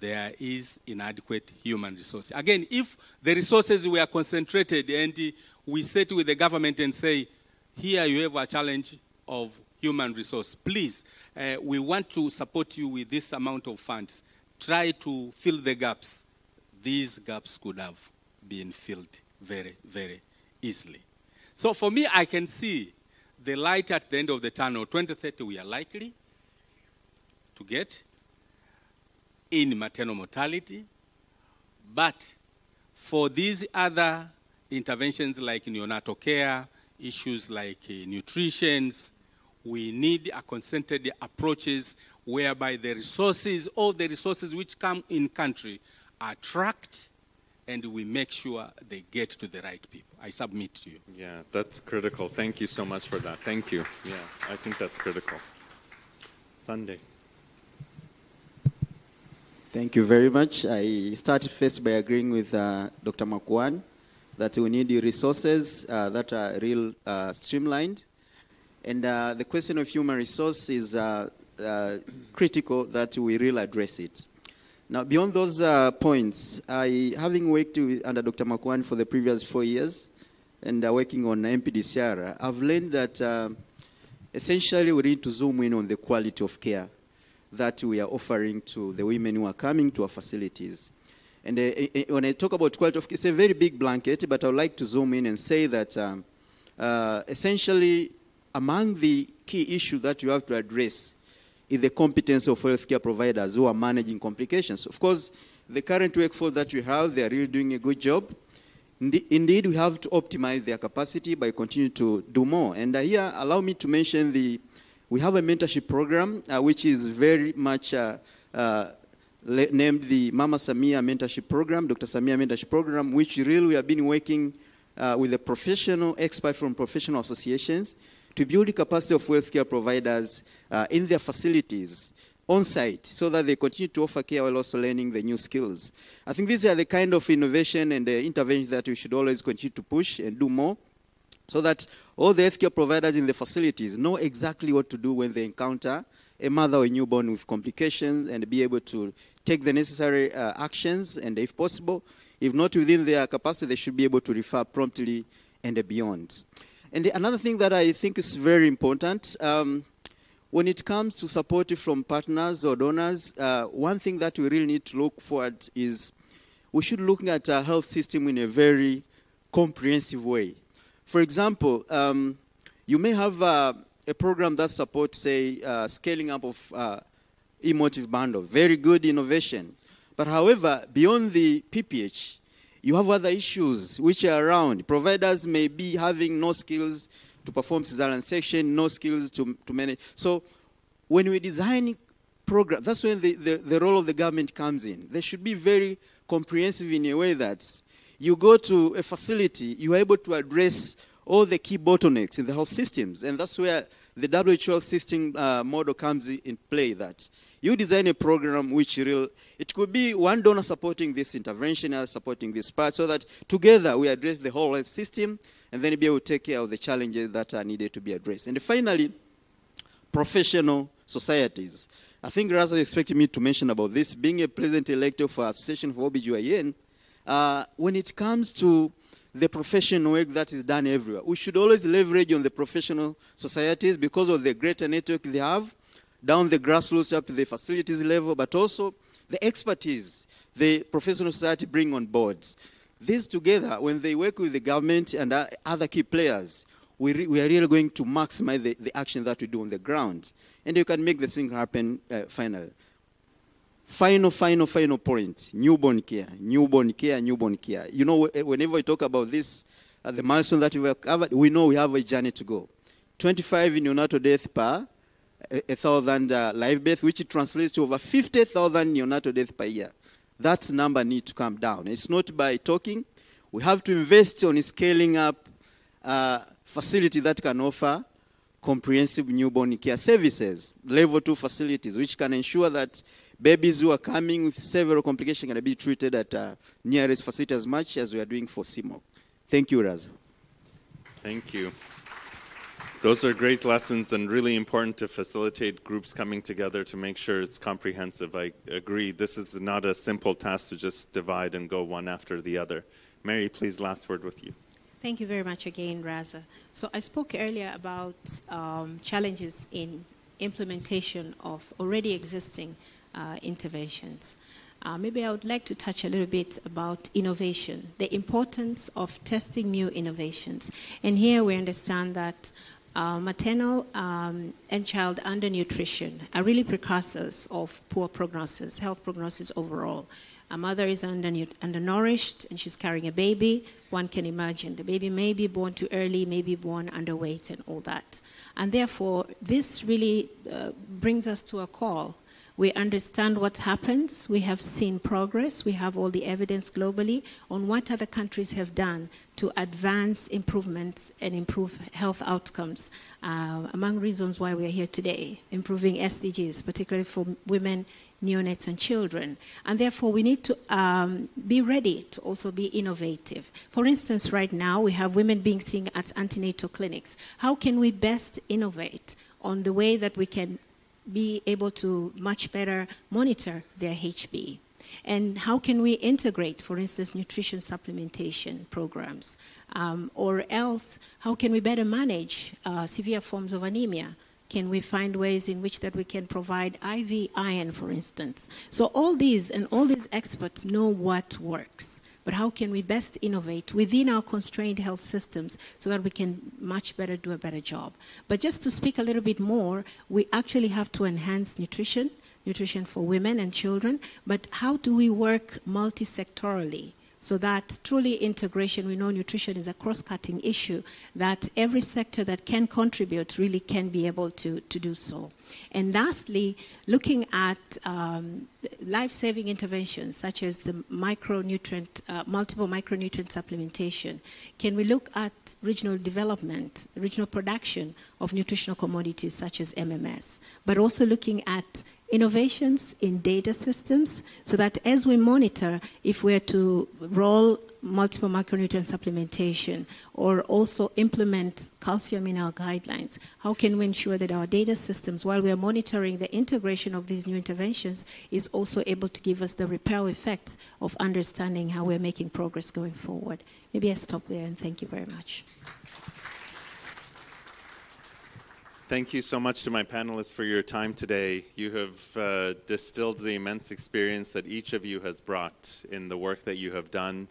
there is inadequate human resource. Again, if the resources were concentrated and we sit with the government and say, here you have a challenge of human resource, please, we want to support you with this amount of funds. Try to fill the gaps. These gaps could have been filled very, very easily. So for me, I can see the light at the end of the tunnel. 2030, we are likely to get in maternal mortality. But for these other interventions like neonatal care, issues like nutrition, we need a concerted approaches whereby the resources, all the resources which come in country are tracked and we make sure they get to the right people. I submit to you. Yeah, that's critical. Thank you so much for that. Thank you. Yeah, I think that's critical. Sunday. Thank you very much. I started first by agreeing with Dr. Makwan that we need the resources that are real streamlined. And the question of human resource is critical that we really address it. Now, beyond those points, having worked under Dr. Makwan for the previous 4 years and working on MPDCR, I've learned that essentially we need to zoom in on the quality of care that we are offering to the women who are coming to our facilities. And when I talk about quality of care, it's a very big blanket, but I would like to zoom in and say that essentially among the key issues that you have to address is the competence of healthcare providers who are managing complications. Of course, the current workforce that we have, they are really doing a good job. Indeed, we have to optimize their capacity by continuing to do more. And here, allow me to mention we have a mentorship program, which is very much named the Mama Samia Mentorship Program, Dr. Samia Mentorship Program, which really we have been working with the professional experts from professional associations to build the capacity of healthcare providers in their facilities on site so that they continue to offer care while also learning the new skills. I think these are the kind of innovation and intervention that we should always continue to push and do more so that all the healthcare providers in the facilities know exactly what to do when they encounter a mother or a newborn with complications and be able to take the necessary actions, and if possible, if not within their capacity, they should be able to refer promptly and beyond. And another thing that I think is very important, when it comes to support from partners or donors, one thing that we really need to look forward is we should look at our health system in a very comprehensive way. For example, you may have a program that supports, say, scaling up of emotive bundle, very good innovation. But however, beyond the PPH, you have other issues which are around. Providers may be having no skills to perform cesarean section, no skills to manage. So when we design programs, that's when the role of the government comes in. They should be very comprehensive in a way that you go to a facility, you are able to address all the key bottlenecks in the health systems. And that's where the WHO health system model comes in play, that you design a program which it could be one donor supporting this intervention, or supporting this part, so that together we address the whole health system and then be able to take care of the challenges that are needed to be addressed. And finally, professional societies. I think Rais is expecting me to mention about this. Being a president-elect of Association for OBGYN, when it comes to the professional work that is done everywhere, we should always leverage on the professional societies because of the greater network they have, down the grassroots up to the facilities level, but also the expertise the professional society bring on board. These together, when they work with the government and other key players, we are really going to maximize the action that we do on the ground. And you can make the thing happen finally. Final point, newborn care. You know, whenever we talk about this, the milestone that we have covered, we know we have a journey to go. 25 neonatal deaths per 1,000 live births, which translates to over 50,000 neonatal deaths per year. That number needs to come down. It's not by talking. We have to invest on scaling up facility that can offer comprehensive newborn care services, level 2 facilities, which can ensure that babies who are coming with several complications can be treated at nearest facility as much as we are doing for CMOC. Thank you, Raz. Thank you. Those are great lessons and really important to facilitate groups coming together to make sure it's comprehensive. I agree. This is not a simple task to just divide and go one after the other. Mary, please, last word with you. Thank you very much again, Raza. So I spoke earlier about challenges in implementation of already existing interventions. Maybe I would like to touch a little bit about innovation, the importance of testing new innovations. And here we understand that maternal and child undernutrition are really precursors of poor prognosis, health prognosis overall. A mother is undernourished and she's carrying a baby. One can imagine the baby may be born too early, may be born underweight and all that. And therefore, this really brings us to a call. We understand what happens. We have seen progress. We have all the evidence globally on what other countries have done to advance improvements and improve health outcomes. Among reasons why we are here today, improving SDGs, particularly for women, neonates, and children. And therefore, we need to be ready to also be innovative. For instance, right now, we have women being seen at antenatal clinics. How can we best innovate on the way that we can be able to much better monitor their HB? And how can we integrate, for instance, nutrition supplementation programs? Or else, how can we better manage severe forms of anemia? Can we find ways in which that we can provide IV iron, for instance? So all these experts know what works. But how can we best innovate within our constrained health systems so that we can much better do a better job? But just to speak a little bit more, we actually have to enhance nutrition for women and children, but how do we work multi-sectorally so that truly integration, we know nutrition is a cross-cutting issue, that every sector that can contribute really can be able to do so. And lastly, looking at life-saving interventions such as the multiple micronutrient supplementation. Can we look at regional development, regional production of nutritional commodities such as MMS, but also looking at innovations in data systems so that as we monitor, if we're to roll multiple micronutrient supplementation or also implement calcium in our guidelines, how can we ensure that our data systems, while we are monitoring the integration of these new interventions, is also able to give us the ripple effects of understanding how we're making progress going forward? Maybe I stop there and thank you very much. Thank you so much to my panelists for your time today. You have distilled the immense experience that each of you has brought in the work that you have done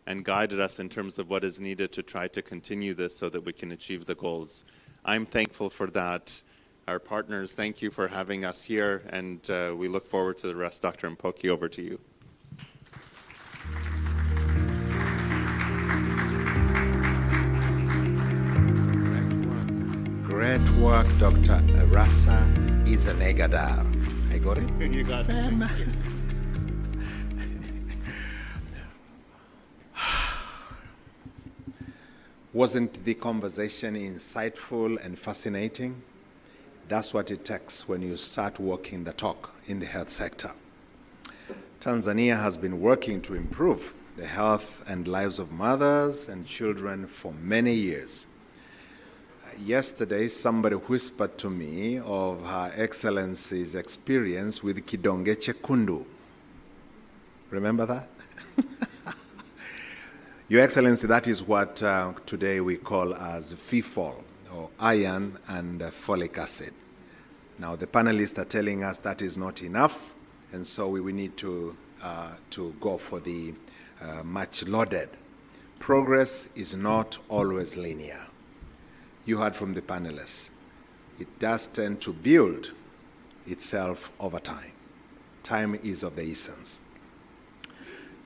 and guided us in terms of what is needed to try to continue this so that we can achieve the goals. I'm thankful for that. Our partners, thank you for having us here, and we look forward to the rest. Dr. Mpoki, over to you. Great work, Dr. Rasa Izanegadar. I got it? You got it. Wasn't the conversation insightful and fascinating? That's what it takes when you start walking the talk in the health sector. Tanzania has been working to improve the health and lives of mothers and children for many years. Yesterday, somebody whispered to me of Her Excellency's experience with Kidonge Chekundu. Remember that? Your Excellency, that is what today we call as FIFOL, or iron and folic acid. Now, the panelists are telling us that is not enough, and so we need to go for the much lauded. Progress is not always linear. You heard from the panelists. It does tend to build itself over time. Time is of the essence.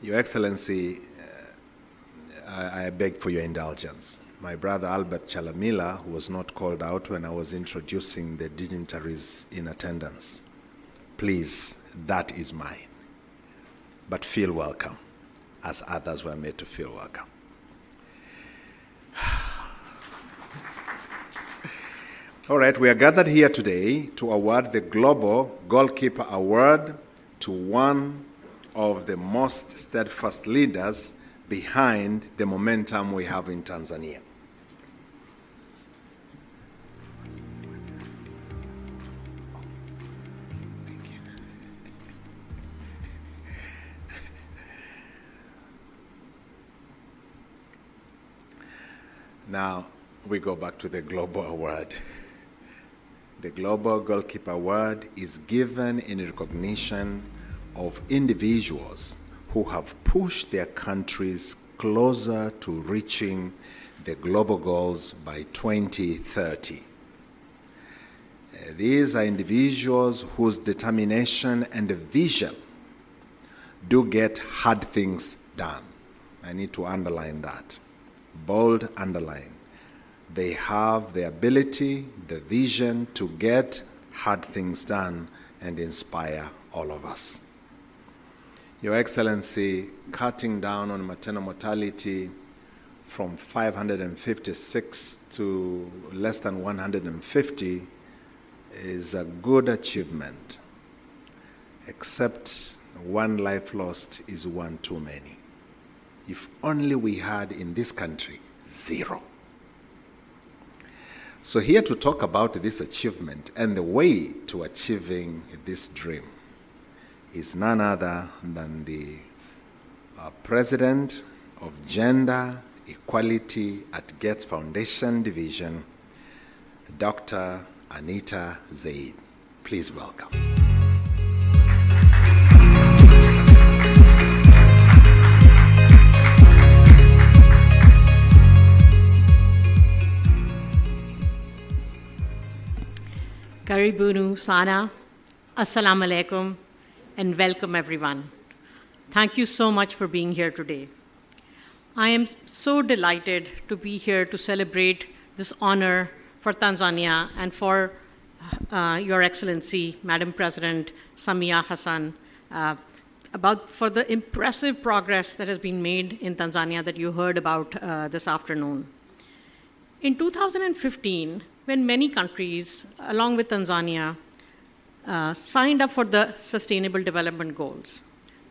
Your Excellency, I beg for your indulgence. My brother Albert Chalamila was not called out when I was introducing the dignitaries in attendance. Please, that is mine. But feel welcome, as others were made to feel welcome. All right, we are gathered here today to award the Global Goalkeeper Award to one of the most steadfast leaders behind the momentum we have in Tanzania. Now, we go back to the Global Award. The Global Goalkeeper Award is given in recognition of individuals who have pushed their countries closer to reaching the global goals by 2030. These are individuals whose determination and vision do get hard things done. I need to underline that. Bold underline. They have the ability, the vision to get hard things done and inspire all of us. Your Excellency, cutting down on maternal mortality from 556 to less than 150 is a good achievement, except one life lost is one too many. If only we had in this country 0. So here to talk about this achievement and the way to achieving this dream is none other than the President of Gender Equality at Gates Foundation Division, Dr. Anita Zaid. Please welcome. Karibunu Sana, Assalamu alaikum, and welcome everyone. Thank you so much for being here today. I am so delighted to be here to celebrate this honor for Tanzania and for Your Excellency, Madam President Samia Hassan, for the impressive progress that has been made in Tanzania that you heard about this afternoon. In 2015, when many countries, along with Tanzania, signed up for the Sustainable Development Goals,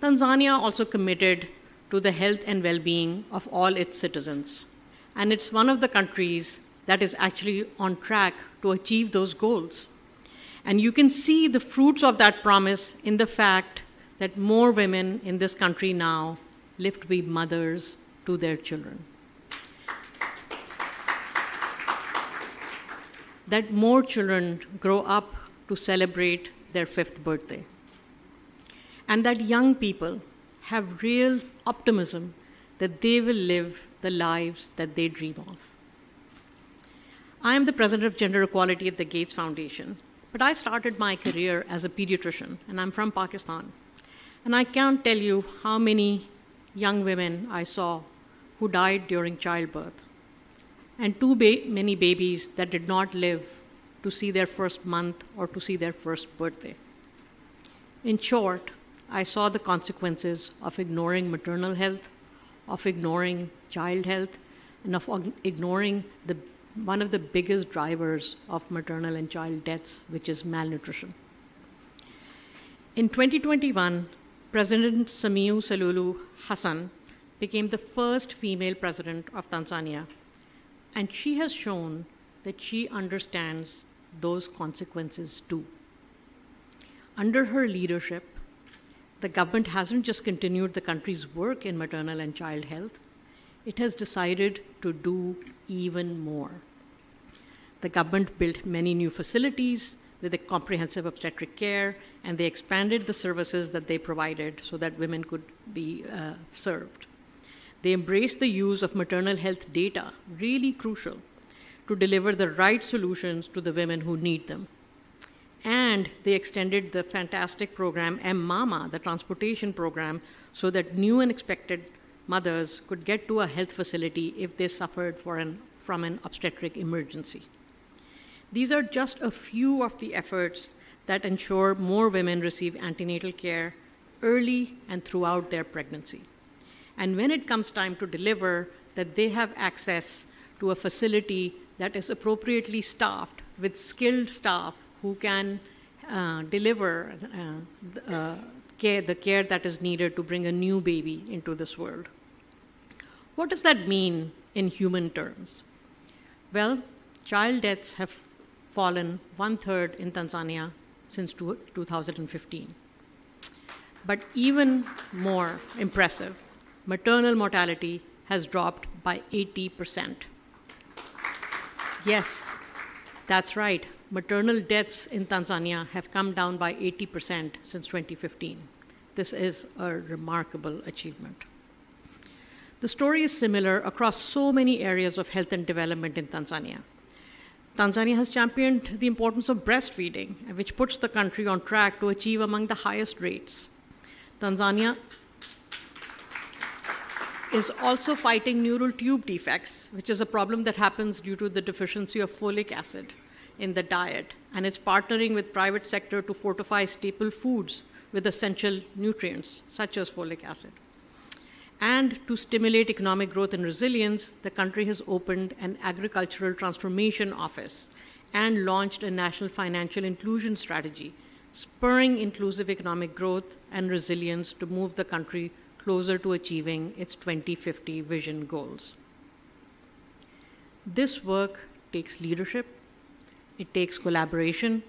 Tanzania also committed to the health and well-being of all its citizens. And it's one of the countries that is actually on track to achieve those goals. And you can see the fruits of that promise in the fact that more women in this country now live to be mothers to their children. That more children grow up to celebrate their 5th birthday. And that young people have real optimism that they will live the lives that they dream of. I am the president of Gender Equality at the Gates Foundation, but I started my career as a pediatrician, and I'm from Pakistan. And I can't tell you how many young women I saw who died during childbirth, and too many babies that did not live to see their first month or to see their first birthday. In short, I saw the consequences of ignoring maternal health, of ignoring child health, and of ignoring one of the biggest drivers of maternal and child deaths, which is malnutrition. In 2021, President Suluhu Hassan became the first female president of Tanzania, and she has shown that she understands those consequences too. Under her leadership, the government hasn't just continued the country's work in maternal and child health, it has decided to do even more. The government built many new facilities with a comprehensive obstetric care, and they expanded the services that they provided so that women could be served. They embraced the use of maternal health data, really crucial, to deliver the right solutions to the women who need them. And they extended the fantastic program M-Mama, the transportation program, so that new and expected mothers could get to a health facility if they suffered from an obstetric emergency. These are just a few of the efforts that ensure more women receive antenatal care early and throughout their pregnancy. And when it comes time to deliver, that they have access to a facility that is appropriately staffed with skilled staff who can deliver the care that is needed to bring a new baby into this world. What does that mean in human terms? Well, child deaths have fallen 1/3 in Tanzania since 2015. But even more impressive, maternal mortality has dropped by 80%. Yes, that's right. Maternal deaths in Tanzania have come down by 80% since 2015. This is a remarkable achievement. The story is similar across so many areas of health and development in Tanzania. Tanzania has championed the importance of breastfeeding, which puts the country on track to achieve among the highest rates. Tanzania is also fighting neural tube defects, which is a problem that happens due to the deficiency of folic acid in the diet, and is partnering with private sector to fortify staple foods with essential nutrients, such as folic acid. And to stimulate economic growth and resilience, the country has opened an agricultural transformation office and launched a national financial inclusion strategy, spurring inclusive economic growth and resilience to move the country closer to achieving its 2050 vision goals. This work takes leadership, it takes collaboration,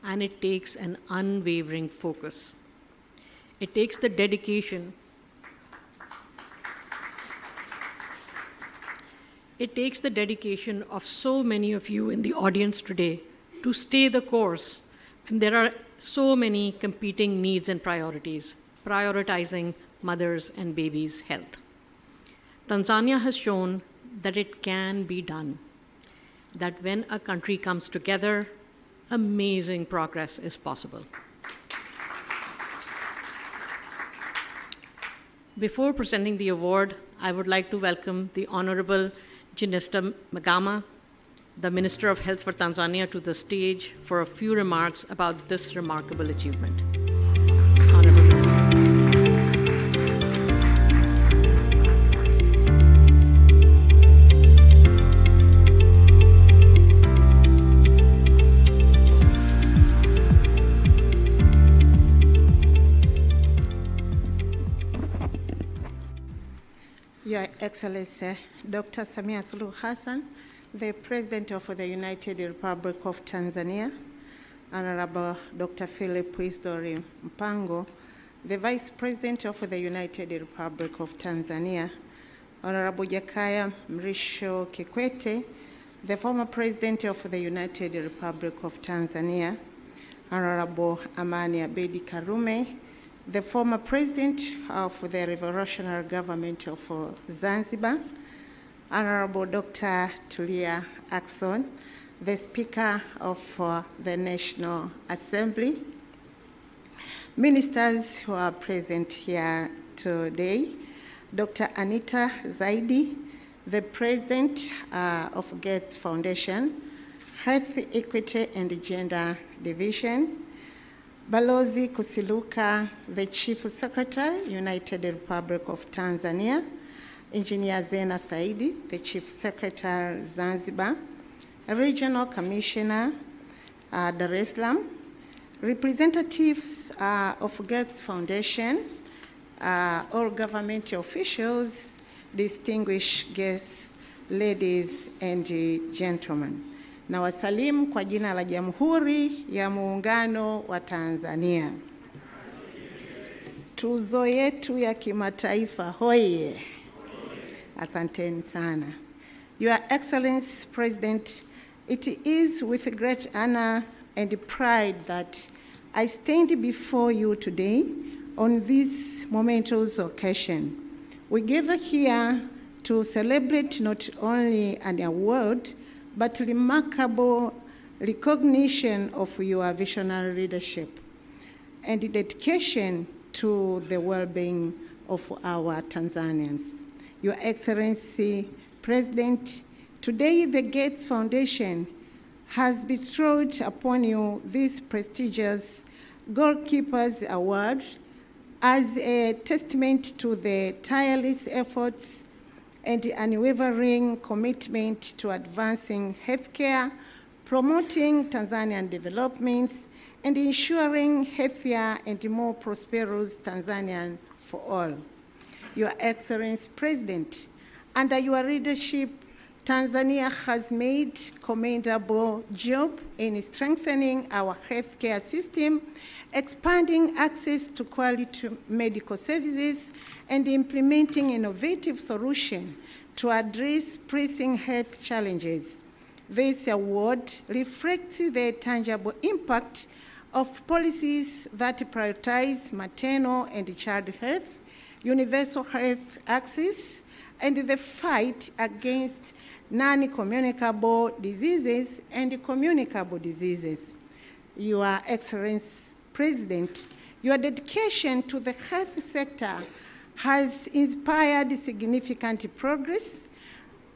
and it takes an unwavering focus. It takes the dedication. It takes the dedication of so many of you in the audience today to stay the course. And there are so many competing needs and priorities, prioritizing mothers' and babies' health. Tanzania has shown that it can be done, that when a country comes together, amazing progress is possible. Before presenting the award, I would like to welcome the Honorable Jenista Magama, the Minister of Health for Tanzania, to the stage for a few remarks about this remarkable achievement. Honorable Minister. Your Excellency, Dr. Samia Suluhu Hassan, the President of the United Republic of Tanzania, Honorable Dr. Philip Isdori Mpango, the Vice President of the United Republic of Tanzania, Honorable Jakaya Mrisho Kikwete, the former President of the United Republic of Tanzania, Honorable Amani Abedi Karume, the former President of the Revolutionary Government of Zanzibar, Honorable Dr. Tulia Ackson, the Speaker of the National Assembly, ministers who are present here today, Dr. Anita Zaidi, the President of Gates Foundation, Health Equity and Gender Division, Balozi Kusiluka, the Chief Secretary, United Republic of Tanzania, Engineer Zena Saidi, the Chief Secretary, Zanzibar, Regional Commissioner, Dar es Salaam, representatives of Gates Foundation, all government officials, distinguished guests, ladies and gentlemen. Na wasalimu kwa jina la Jamhuri ya Muungano wa Tanzania. Tuzo yetu ya kimataifa hoye. Asanteni sana. Your Excellency President, it is with great honor and pride that I stand before you today on this momentous occasion. We gather here to celebrate not only an award, but remarkable recognition of your visionary leadership and dedication to the well-being of our Tanzanians. Your Excellency, President, today the Gates Foundation has bestowed upon you this prestigious Goalkeepers Award as a testament to the tireless efforts and unwavering commitment to advancing healthcare, promoting Tanzanian developments, and ensuring healthier and more prosperous Tanzania for all. Your Excellency President, under your leadership, Tanzania has made commendable job in strengthening our healthcare system, expanding access to quality medical services, and implementing innovative solutions to address pressing health challenges. This award reflects the tangible impact of policies that prioritize maternal and child health, universal health access, and the fight against non-communicable diseases and communicable diseases. Your Excellency President, your dedication to the health sector has inspired significant progress.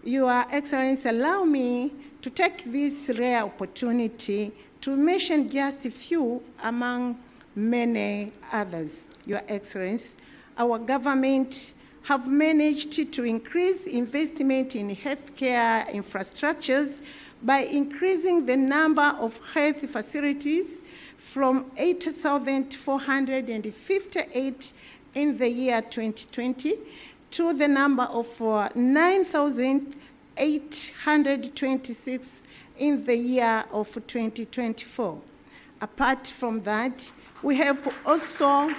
Your Excellency, allow me to take this rare opportunity to mention just a few among many others. Your Excellency, our government have managed to increase investment in healthcare infrastructures by increasing the number of health facilities from 8,458 in the year 2020 to the number of 9,826 in the year of 2024. Apart from that, we have also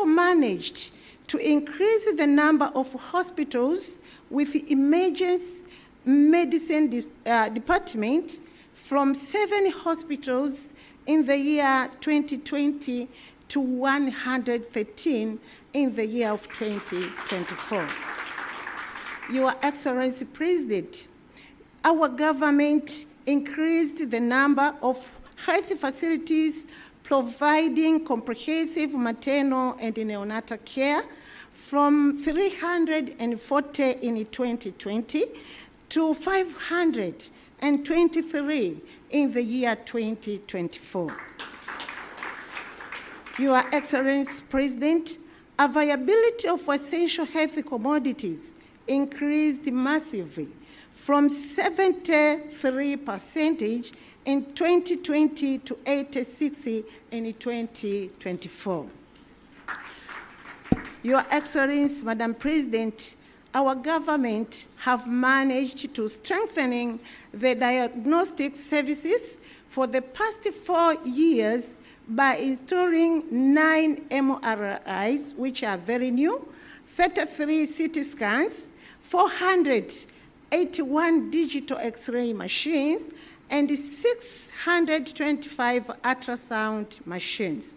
managed to increase the number of hospitals with emergency medicine department from 7 hospitals in the year 2020 to 113 in the year of 2024. Your Excellency President, our government increased the number of health facilities providing comprehensive maternal and neonatal care from 340 in 2020 to 523 in the year 2024. Your Excellency President, availability of essential health commodities increased massively from 73% in 2020 to 86% in 2024. Your Excellency, Madam President, our government have managed to strengthen the diagnostic services for the past 4 years by installing 9 MRIs, which are very new, 33 CT scans, 481 digital X-ray machines, and 625 ultrasound machines.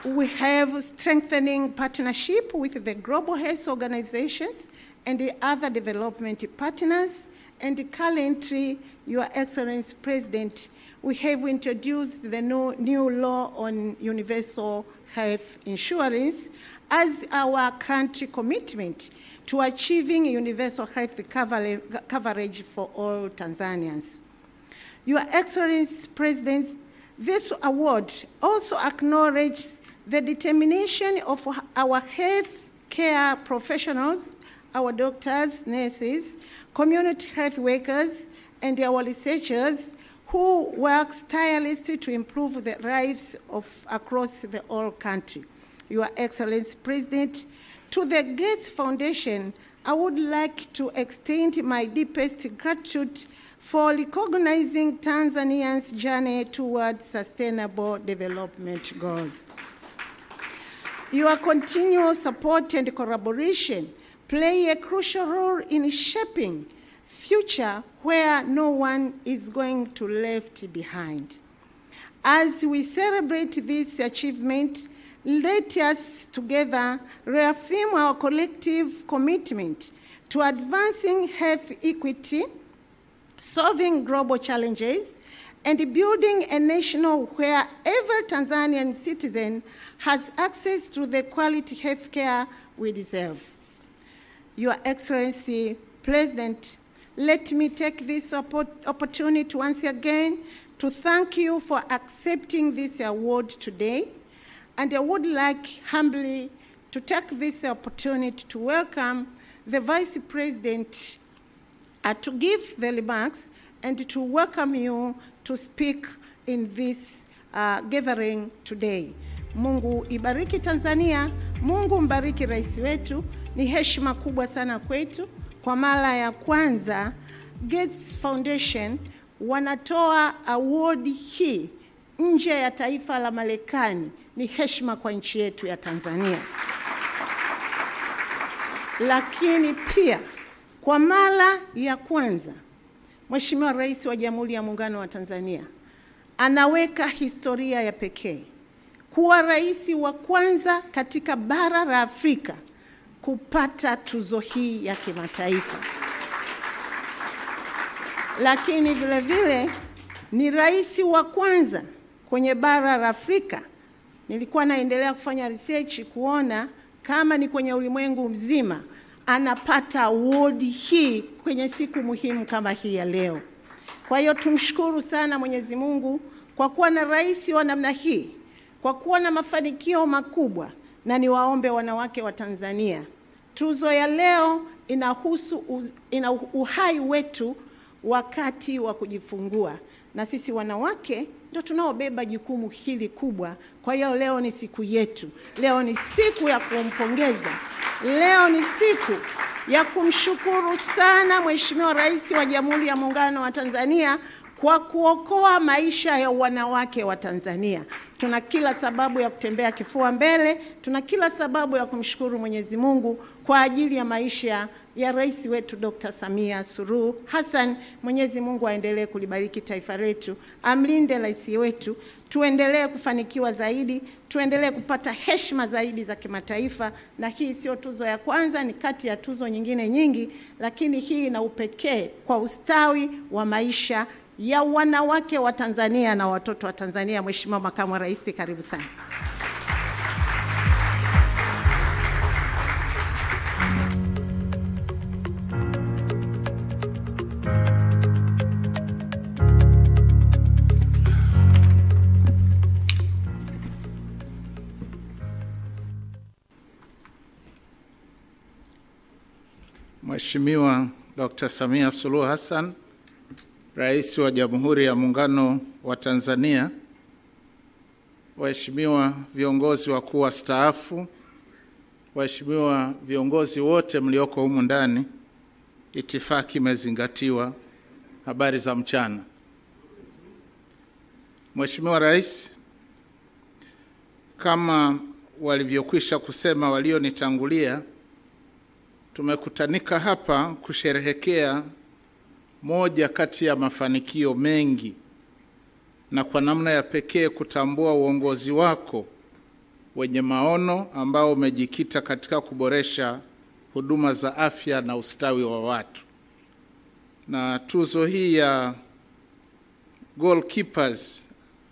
We have strengthening partnership with the global health organizations and the other development partners, and currently, Your Excellency President, we have introduced the new law on universal health insurance as our country commitment to achieving universal health coverage for all Tanzanians. Your Excellency President, this award also acknowledges the determination of our health care professionals, our doctors, nurses, community health workers, and our researchers who work tirelessly to improve the lives of across the whole country. Your Excellency President, to the Gates Foundation, I would like to extend my deepest gratitude for recognizing Tanzania's journey towards sustainable development goals. Your continual support and collaboration play a crucial role in shaping future where no one is going to be left behind. As we celebrate this achievement, let us together reaffirm our collective commitment to advancing health equity, solving global challenges, and building a nation where every Tanzanian citizen has access to the quality health care we deserve. Your Excellency President, let me take this opportunity once again to thank you for accepting this award today. And I would like humbly to take this opportunity to welcome the Vice President to give the remarks and to welcome you to speak in this gathering today. Mungu ibariki Tanzania, Mungu mbariki rais wetu. Ni heshima kubwa sana kwetu. Kwa mara ya kwanza Gates Foundation wanatoa award hii nje ya taifa la Marekani. Ni heshima kwa nchi yetu ya Tanzania. Lakini pia kwa mara ya kwanza Mheshimiwa Rais wa Jamhuri ya Muungano wa Tanzania anaweka historia ya pekee kuwa rais wa kwanza katika bara la Afrika kupata tuzo hii ya kimataifa. Lakini vile vile ni rais wa kwanza kwenye bara la Afrika. Nilikuwa naendelea kufanya research kuona kama ni kwenye ulimwengu mzima anapata award hii kwenye siku muhimu kama hii ya leo. Kwa hiyo tumshukuru sana Mwenyezi Mungu kwa kuwa na rais wa namna hii, kwa kuwa na mafanikio makubwa, na niwaombe wanawake wa Tanzania, tuzo ya leo inahusu uhai wetu wakati wa kujifungua, na sisi wanawake ndio tunaobeba jukumu hili kubwa. Kwa hiyo leo ni siku yetu, leo ni siku ya kumpongeza, leo ni siku ya kumshukuru sana Mheshimiwa Rais wa Jamhuri ya Muungano wa Tanzania kwa kuokoa maisha ya wanawake wa Tanzania. Tuna kila sababu ya kutembea kifua mbele, tuna kila sababu ya kumshukuru Mwenyezi Mungu kwa ajili ya maisha ya rais wetu Dr. Samia Suluhu Hassan. Mwenyezi Mungu aendelee kulibariki taifa letu, amlinde rais wetu, tuendelee kufanikiwa zaidi, tuendelee kupata heshima zaidi za kimataifa. Na hii sio tuzo ya kwanza, ni kati ya tuzo nyingine nyingi, lakini hii ina upekee kwa ustawi wa maisha ya wanawake wa Tanzania na watoto wa Tanzania. Mheshimiwa Makamu wa Rais, karibu sana. Mheshimiwa Dr. Samia Suluhu Hassan, Rais wa Jamhuri ya Muungano wa Tanzania, waheshimiwa viongozi wakuu wastaafu, waheshimiwa viongozi wote mlioko humu ndani, itifaki imezingatiwa. Habari za mchana. Mheshimiwa Rais, kama walivyokwisha kusema walionitangulia, tumekutanika hapa kusherehekea moja kati ya mafanikio mengi, na kwa namna ya pekee kutambua uongozi wako wenye maono ambao umejikita katika kuboresha huduma za afya na ustawi wa watu. Na tuzo hii ya Goalkeepers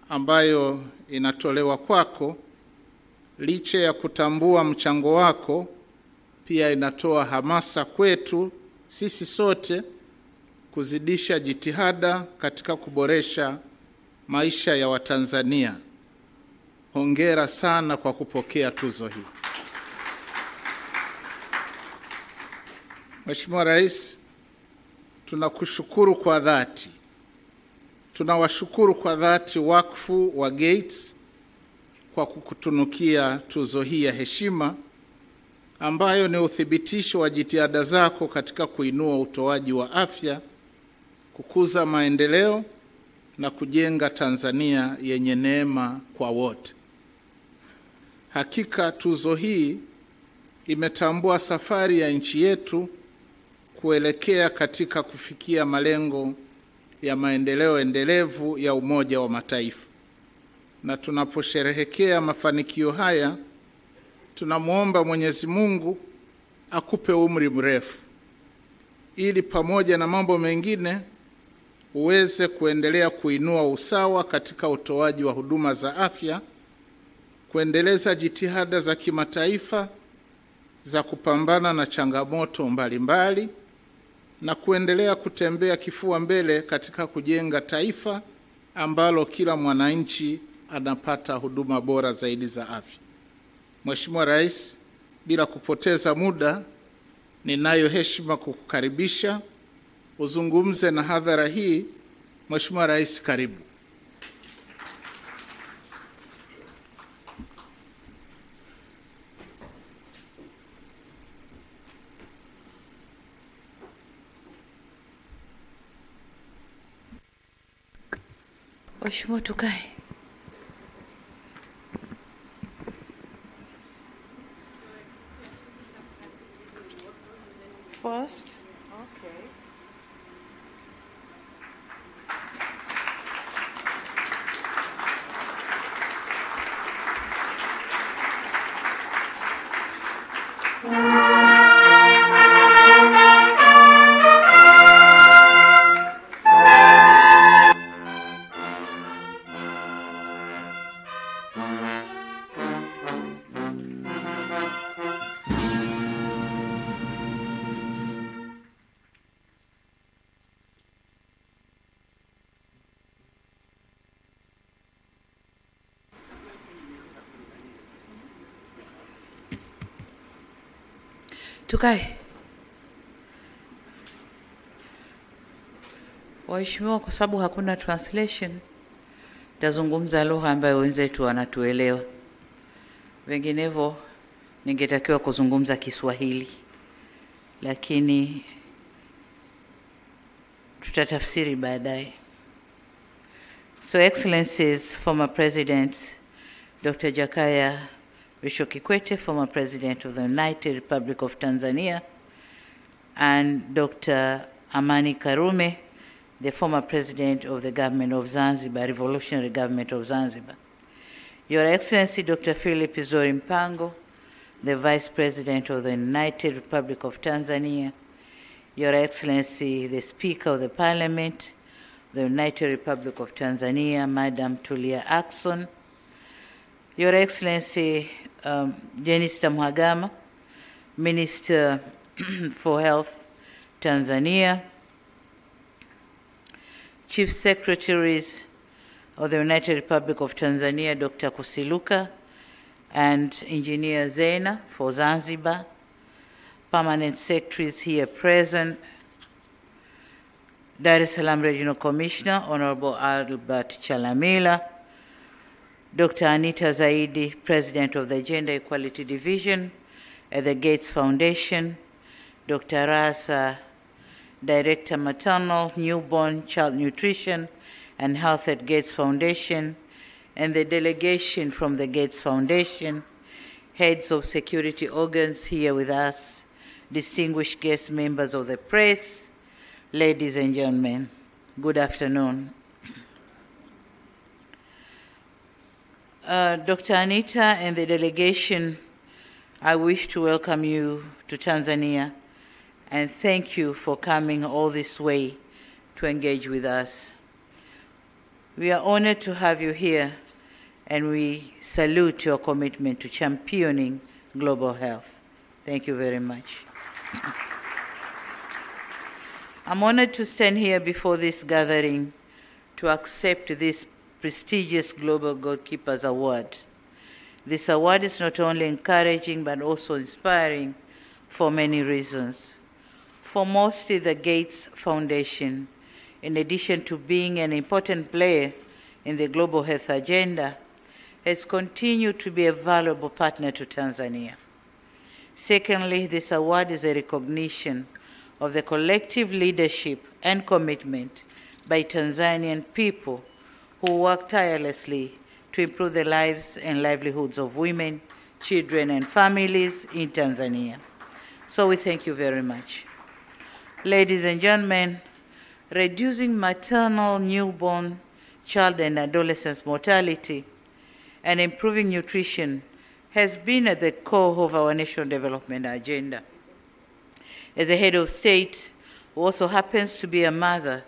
ambayo inatolewa kwako, licha ya kutambua mchango wako, pia inatoa hamasa kwetu sisi sote kuzidisha jitihada katika kuboresha maisha ya Watanzania. Hongera sana kwa kupokea tuzo hii. Mheshimiwa Rais, tunakushukuru kwa dhati. Tunawashukuru kwa dhati wakfu wa Gates kwa kukutunukia tuzo hii ya heshima ambayo ni uthibitisho wa jitihada zako katika kuinua utoaji wa afya, kukuza maendeleo na kujenga Tanzania yenye neema kwa wote. Hakika tuzo hii imetambua safari ya nchi yetu kuelekea katika kufikia malengo ya maendeleo endelevu ya Umoja wa Mataifa. Na tunaposherehekea mafanikio haya, tunamuomba Mwenyezi Mungu akupe umri mrefu, ili pamoja na mambo mengine uweze kuendelea kuinua usawa katika utoaji wa huduma za afya, kuendeleza jitihada za kimataifa za kupambana na changamoto mbalimbali, na kuendelea kutembea kifua mbele katika kujenga taifa ambalo kila mwananchi anapata huduma bora zaidi za afya. Mheshimiwa Rais, bila kupoteza muda, ninayo heshima kukukaribisha uzungumze na hadhara hii. Mheshimiwa Rais, karibu. Mheshimiwa, tukae. First? Okay. Tukae. Waheshimiwa, kwa sababu hakuna translation, tazungumza lugha ambayo wenzetu wanatuelewa. Vinginevyo ningetakiwa kuzungumza Kiswahili, lakini tutatafsiri baadaye. So Excellencies, former Presidents, Dr. Jakaya Mrisho Kikwete, former President of the United Republic of Tanzania, and Dr. Amani Karume, the former President of the Government of Zanzibar, Revolutionary Government of Zanzibar. Your Excellency Dr. Philip Izori Mpango, the Vice President of the United Republic of Tanzania, Your Excellency the Speaker of the Parliament, the United Republic of Tanzania, Madam Tulia Ackson, Your Excellency Jenista Mhagama, Minister for Health, Tanzania, Chief Secretaries of the United Republic of Tanzania, Dr. Kusiluka, and Engineer Zena for Zanzibar, Permanent Secretaries here present, Dar es Salaam Regional Commissioner, Honorable Albert Chalamila, Dr. Anita Zaidi, President of the Gender Equality Division at the Gates Foundation, Dr. Rasa, Director Maternal, Newborn, Child Nutrition and Health at Gates Foundation, and the delegation from the Gates Foundation, heads of security organs here with us, distinguished guest members of the press, ladies and gentlemen, good afternoon. Dr. Anita and the delegation, I wish to welcome you to Tanzania and thank you for coming all this way to engage with us. We are honored to have you here and we salute your commitment to championing global health. Thank you very much. I'm honored to stand here before this gathering to accept this prestigious Global Goalkeepers Award. This award is not only encouraging but also inspiring for many reasons. Foremost, the Gates Foundation, in addition to being an important player in the global health agenda, has continued to be a valuable partner to Tanzania. Secondly, this award is a recognition of the collective leadership and commitment by Tanzanian people who work tirelessly to improve the lives and livelihoods of women, children, and families in Tanzania. So we thank you very much. Ladies and gentlemen, reducing maternal, newborn, child, and adolescent mortality and improving nutrition has been at the core of our national development agenda. As a head of state who also happens to be a mother,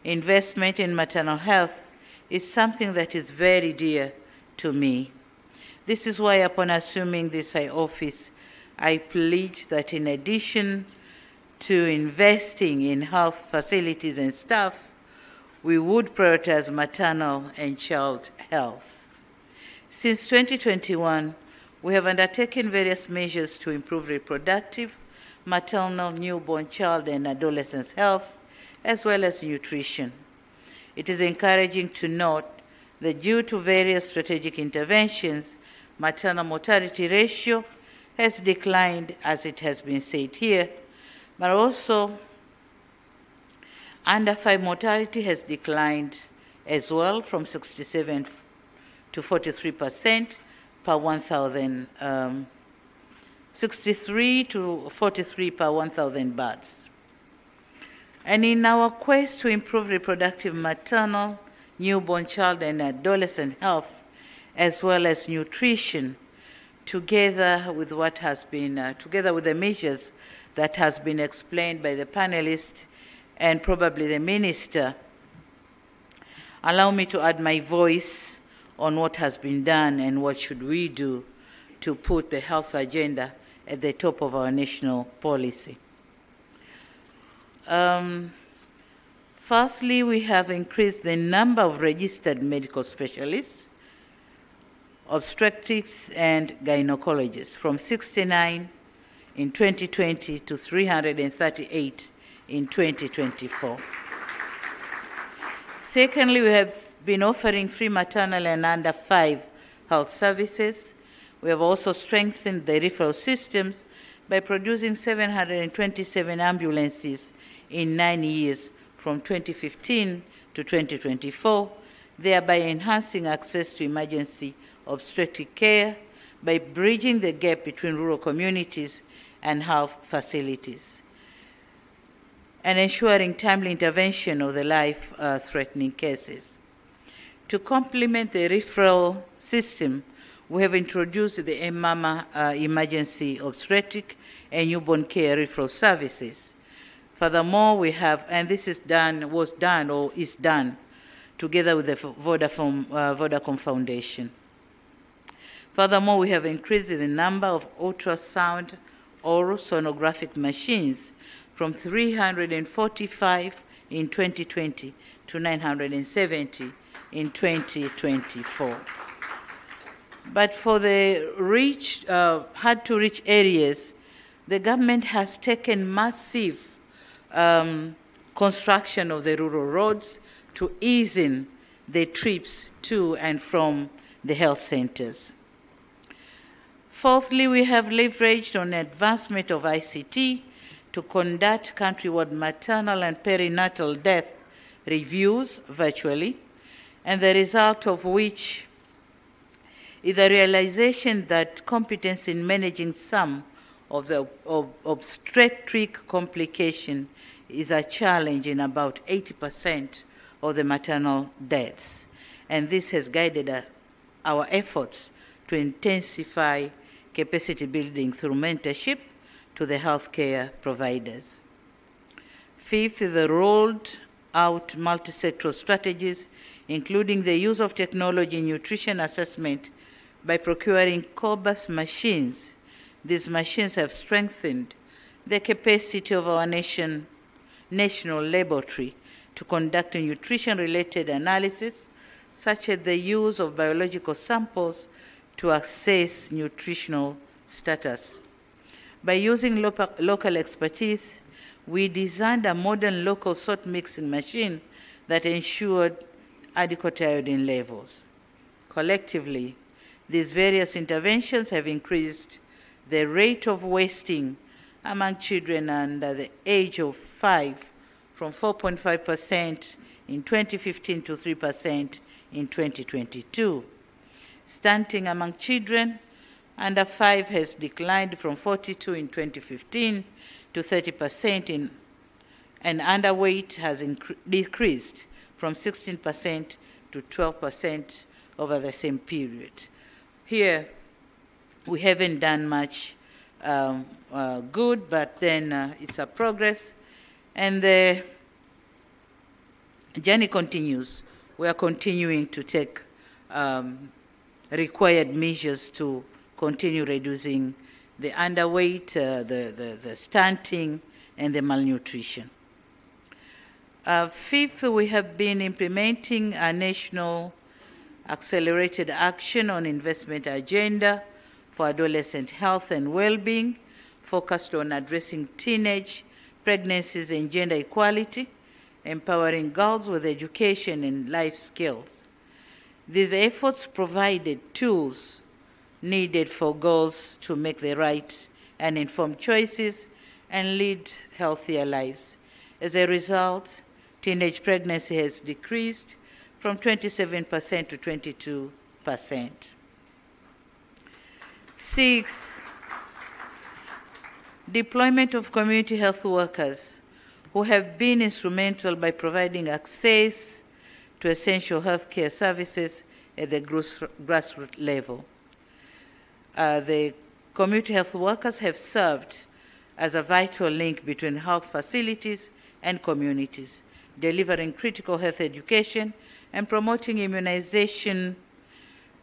investment in maternal health is something that is very dear to me. This is why upon assuming this high office, I pledge that in addition to investing in health facilities and staff, we would prioritize maternal and child health. Since 2021, we have undertaken various measures to improve reproductive, maternal, newborn, child, and adolescent health, as well as nutrition. It is encouraging to note that due to various strategic interventions, maternal mortality ratio has declined, as it has been said here, but also under 5 mortality has declined as well from 67 to 43% per 1,000, 63 to 43 per 1,000 births. And in our quest to improve reproductive, maternal, newborn, child, and adolescent health, as well as nutrition, together with what has been, together with the measures that has been explained by the panelists and probably the minister, allow me to add my voice on what has been done and what should we do to put the health agenda at the top of our national policy. Firstly, we have increased the number of registered medical specialists, obstetrics and gynecologists from 69 in 2020 to 338 in 2024. Secondly, we have been offering free maternal and under 5 health services. We have also strengthened the referral systems by producing 727 ambulances in 9 years from 2015 to 2024, thereby enhancing access to emergency obstetric care by bridging the gap between rural communities and health facilities, and ensuring timely intervention of the life-threatening cases. To complement the referral system, we have introduced the Mama Emergency Obstetric and Newborn Care Referral Services. Furthermore, we have, and this is done, was done or is done, together with the Vodacom Foundation. Furthermore, we have increased the number of ultrasound oral sonographic machines from 345 in 2020 to 970 in 2024. But for the hard-to-reach areas, the government has taken massive construction of the rural roads to ease in the trips to and from the health centers. Fourthly, we have leveraged on advancement of ICT to conduct countrywide maternal and perinatal death reviews virtually, and the result of which is the realization that competence in managing some of the obstetric complication is a challenge in about 80% of the maternal deaths. And this has guided our efforts to intensify capacity building through mentorship to the healthcare providers. Fifth, the rolled out multi-sectoral strategies, including the use of technology in nutrition assessment by procuring cobas machines. These machines have strengthened the capacity of our national laboratory to conduct a nutrition-related analysis, such as the use of biological samples to assess nutritional status. By using local expertise, we designed a modern local salt mixing machine that ensured adequate iodine levels. Collectively, these various interventions have increased the rate of wasting among children under the age of 5 from 4.5% in 2015 to 3% in 2022. Stunting among children under 5 has declined from 42 in 2015 to 30%, and underweight has decreased from 16% to 12% over the same period. Here, we haven't done much good, but then it's a progress, and the journey continues. We are continuing to take required measures to continue reducing the underweight, the stunting, and the malnutrition. Fifth, we have been implementing a national accelerated action on investment agenda for adolescent health and well-being, focused on addressing teenage pregnancies and gender equality, empowering girls with education and life skills. These efforts provided tools needed for girls to make the right and informed choices and lead healthier lives. As a result, teenage pregnancy has decreased from 27% to 22%. Sixth, deployment of community health workers who have been instrumental by providing access to essential healthcare services at the grassroots level. The community health workers have served as a vital link between health facilities and communities, delivering critical health education and promoting immunization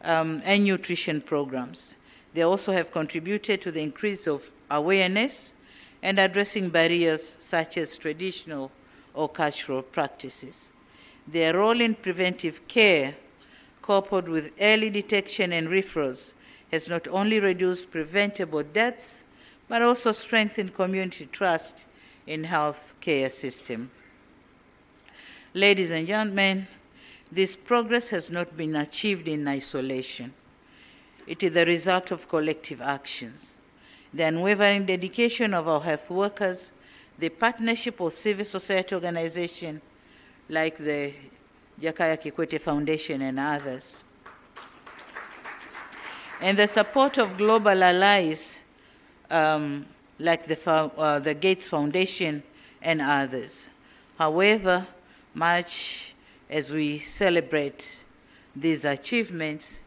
and nutrition programs. They also have contributed to the increase of awareness and addressing barriers such as traditional or cultural practices. Their role in preventive care, coupled with early detection and referrals, has not only reduced preventable deaths, but also strengthened community trust in health care system. Ladies and gentlemen, this progress has not been achieved in isolation. It is the result of collective actions. The unwavering dedication of our health workers, the partnership of civil society organizations like the Jakaya Kikwete Foundation and others, and the support of global allies like the Gates Foundation and others. However, much as we celebrate these achievements,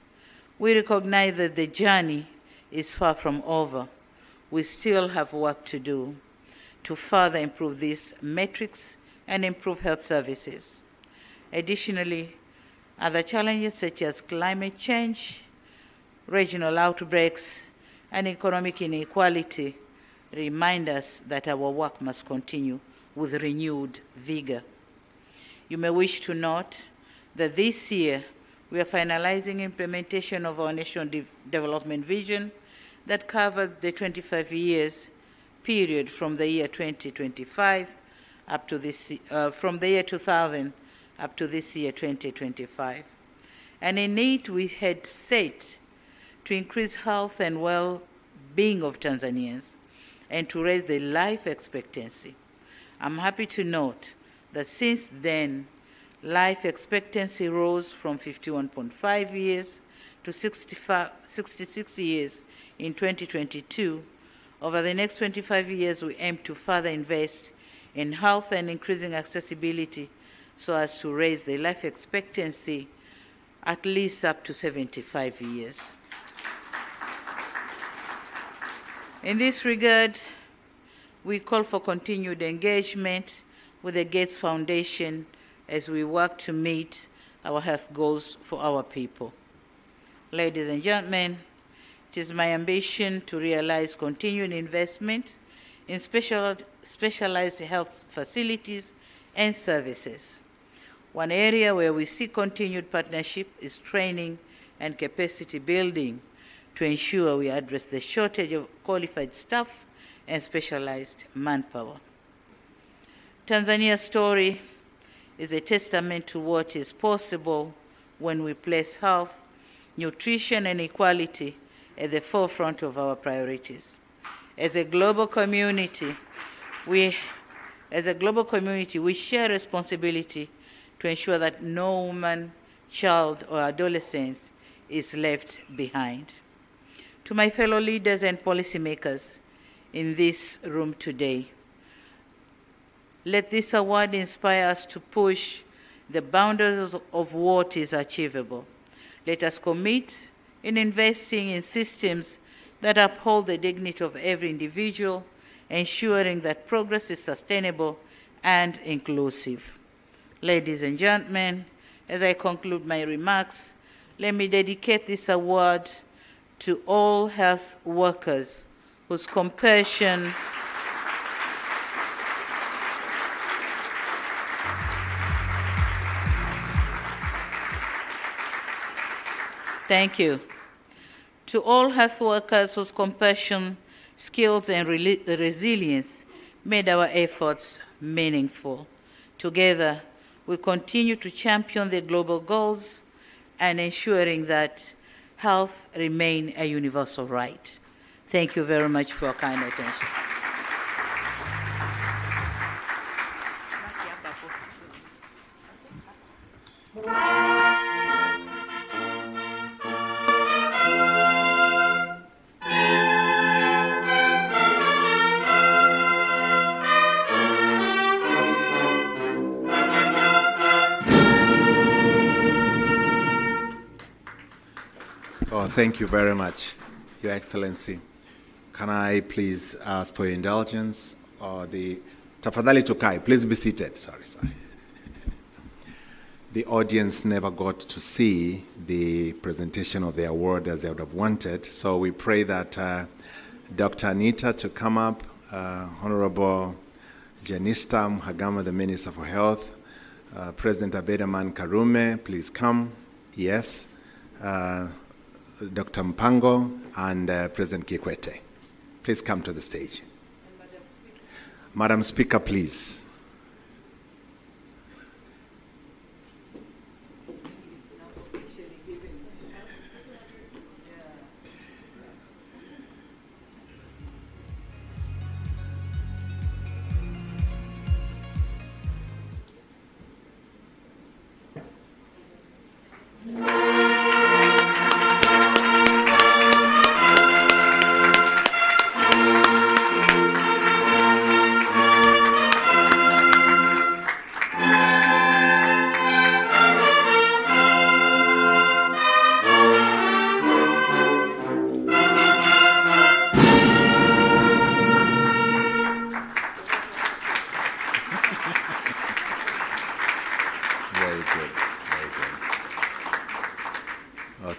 we recognize that the journey is far from over. We still have work to do to further improve these metrics and improve health services. Additionally, other challenges such as climate change, regional outbreaks, and economic inequality remind us that our work must continue with renewed vigor. You may wish to note that this year we are finalizing implementation of our national development vision that covered the 25 years period from the year 2025 up to this, from the year 2000 up to this year 2025. And in it we had set to increase health and well-being of Tanzanians and to raise the life expectancy. I'm happy to note that since then, life expectancy rose from 51.5 years to 66 years in 2022. Over the next 25 years, we aim to further invest in health and increasing accessibility so as to raise the life expectancy at least up to 75 years. In this regard, we call for continued engagement with the Gates Foundation as we work to meet our health goals for our people. Ladies and gentlemen, it is my ambition to realize continued investment in specialized health facilities and services. One area where we see continued partnership is training and capacity building to ensure we address the shortage of qualified staff and specialized manpower. Tanzania's story is a testament to what is possible when we place health, nutrition, and equality at the forefront of our priorities. As a global community, we share responsibility to ensure that no woman, child, or adolescent is left behind. To my fellow leaders and policymakers in this room today, let this award inspire us to push the boundaries of what is achievable. Let us commit in investing in systems that uphold the dignity of every individual, ensuring that progress is sustainable and inclusive. Ladies and gentlemen, as I conclude my remarks, let me dedicate this award to all health workers whose compassion Thank you. To all health workers whose compassion, skills, and resilience made our efforts meaningful. Together, we continue to champion the global goals and ensuring that health remain a universal right. Thank you very much for your kind attention. Oh, thank you very much, Your Excellency. Can I please ask for your indulgence? Tafadhali tukai, please be seated. Sorry. The audience never got to see the presentation of the award as they would have wanted, so we pray that Dr. Anita to come up, Honorable Janista Mhagama, the Minister for Health, President Abedaman Karume, please come. Yes. Dr. Mpango and President Kikwete. Please come to the stage. Madam Speaker, please.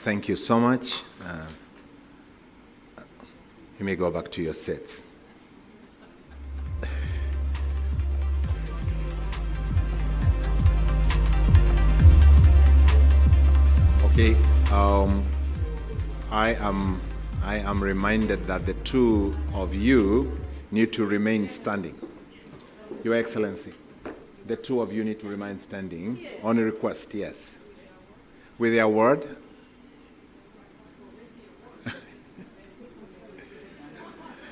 Thank you so much. You may go back to your seats. Okay. I am reminded that the two of you need to remain standing. Your Excellency, the two of you need to remain standing on a request, yes. With the award.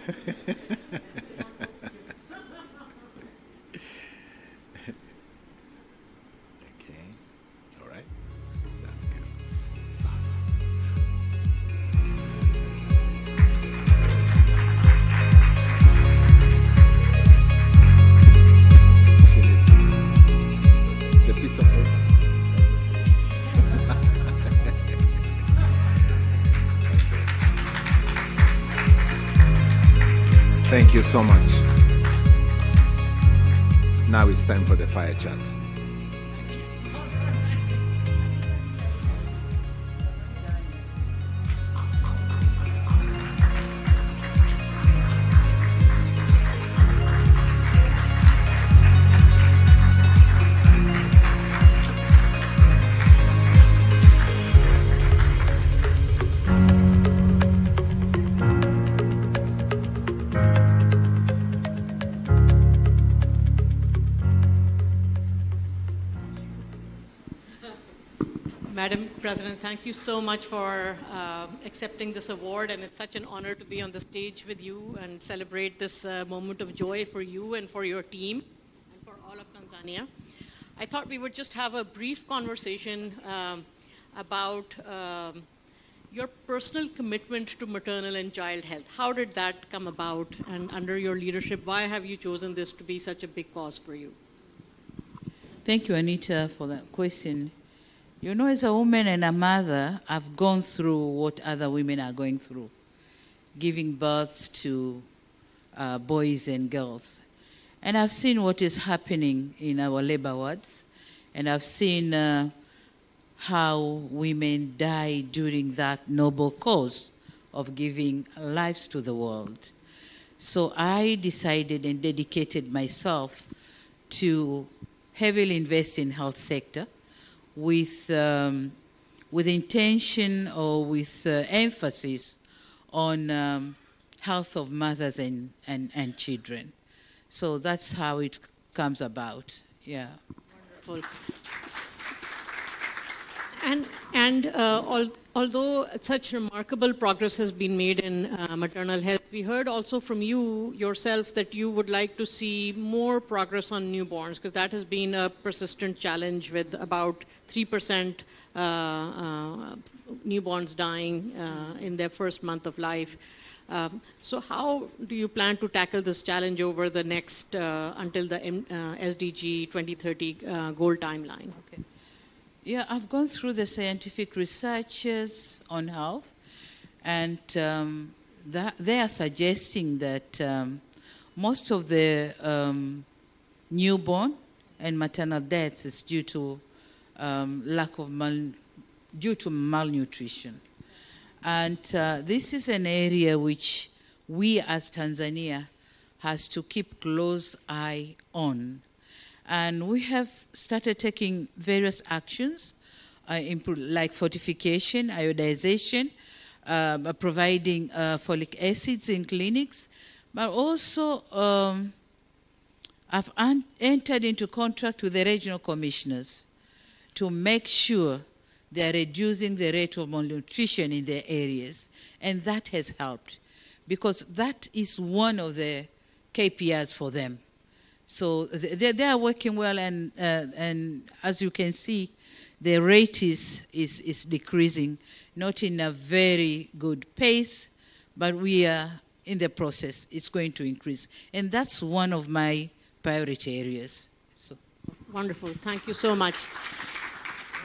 Okay, all right, that's good. The piece of paper. Thank you so much. Now it's time for the fire chat. Madam President, thank you so much for accepting this award, and it's such an honor to be on the stage with you and celebrate this moment of joy for you and for your team and for all of Tanzania. I thought we would just have a brief conversation about your personal commitment to maternal and child health. How did that come about, and under your leadership, why have you chosen this to be such a big cause for you? Thank you, Anita, for that question. You know, as a woman and a mother, I've gone through what other women are going through, giving birth to boys and girls. And I've seen what is happening in our labor wards, and I've seen how women die during that noble cause of giving lives to the world. So I decided and dedicated myself to heavily invest in health sector, with intention or with emphasis on health of mothers and children. So that's how it comes about. Yeah. Wonderful. Although such remarkable progress has been made in maternal health, we heard also from you yourself that you would like to see more progress on newborns, because that has been a persistent challenge with about 3% newborns dying in their first month of life. So how do you plan to tackle this challenge over the next, until the SDG 2030 goal timeline? Okay. Yeah, I've gone through the scientific researches on health, and they are suggesting that most of the newborn and maternal deaths is due to due to malnutrition. And this is an area which we as Tanzania has to keep close eye on. And we have started taking various actions, like fortification, iodization, providing folic acids in clinics, but also I've entered into contract with the regional commissioners to make sure they're reducing the rate of malnutrition in their areas. And that has helped, because that is one of the KPIs for them. So they are working well, and as you can see, the rate is decreasing, not in a very good pace, but we are in the process. It's going to increase. And that's one of my priority areas. So. Wonderful. Thank you so much.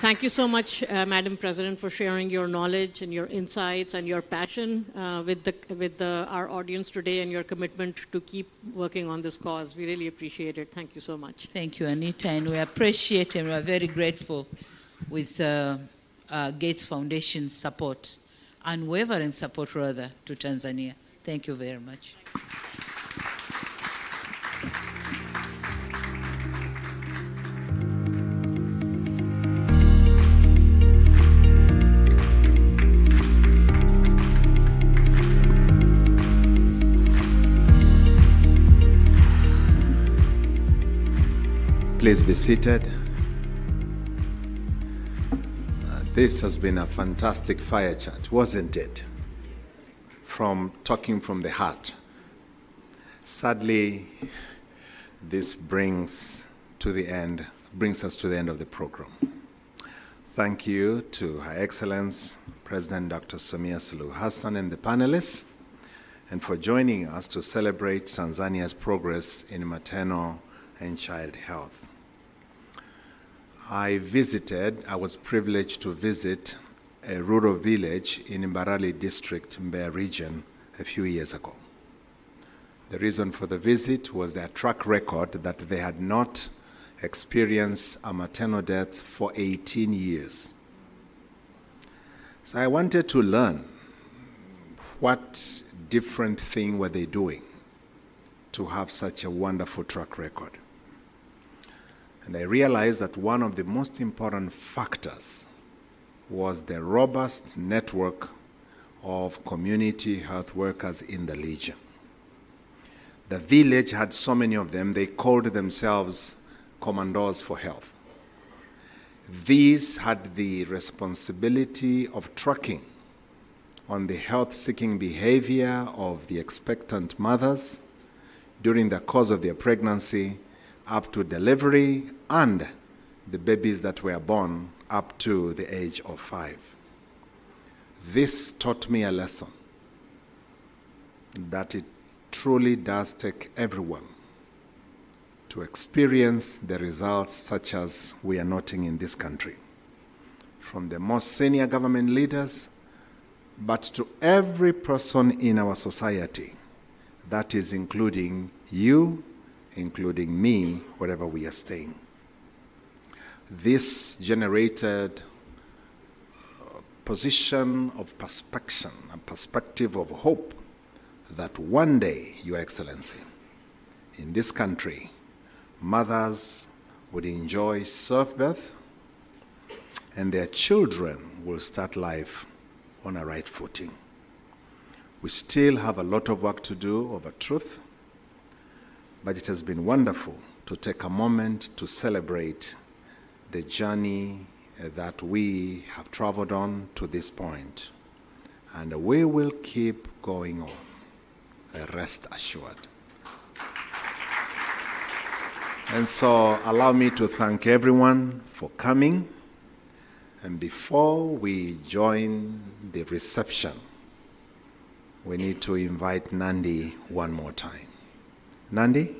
Thank you so much, Madam President, for sharing your knowledge and your insights and your passion with our audience today, and your commitment to keep working on this cause. We really appreciate it. Thank you so much. Thank you, Anita, and we appreciate and we are very grateful with Gates Foundation's support, unwavering support, rather, to Tanzania. Thank you very much. Please be seated. This has been a fantastic fire chat, wasn't it? From talking from the heart. Sadly, this brings us to the end of the program. Thank you to Her Excellence President Dr. Samia Suluhu Hassan and the panelists, and for joining us to celebrate Tanzania's progress in maternal and child health. I was privileged to visit a rural village in Mbarali district, Mbeya region, a few years ago. The reason for the visit was their track record that they had not experienced a maternal death for 18 years. So I wanted to learn what different thing were they doing to have such a wonderful track record. And I realized that one of the most important factors was the robust network of community health workers in the region. The village had so many of them, they called themselves Commandos for Health. These had the responsibility of tracking on the health-seeking behavior of the expectant mothers during the course of their pregnancy, up to delivery, and the babies that were born up to the age of 5. This taught me a lesson, that it truly does take everyone to experience the results such as we are noting in this country, from the most senior government leaders, but to every person in our society, that is including you, including me, wherever we are staying. This generated a position of perspection, a perspective of hope that one day, Your Excellency, in this country, mothers would enjoy safe birth and their children will start life on a right footing. We still have a lot of work to do over truth, but it has been wonderful to take a moment to celebrate the journey that we have traveled on to this point. And we will keep going on, rest assured. And so allow me to thank everyone for coming. And before we join the reception, we need to invite Nandi one more time. Nandi?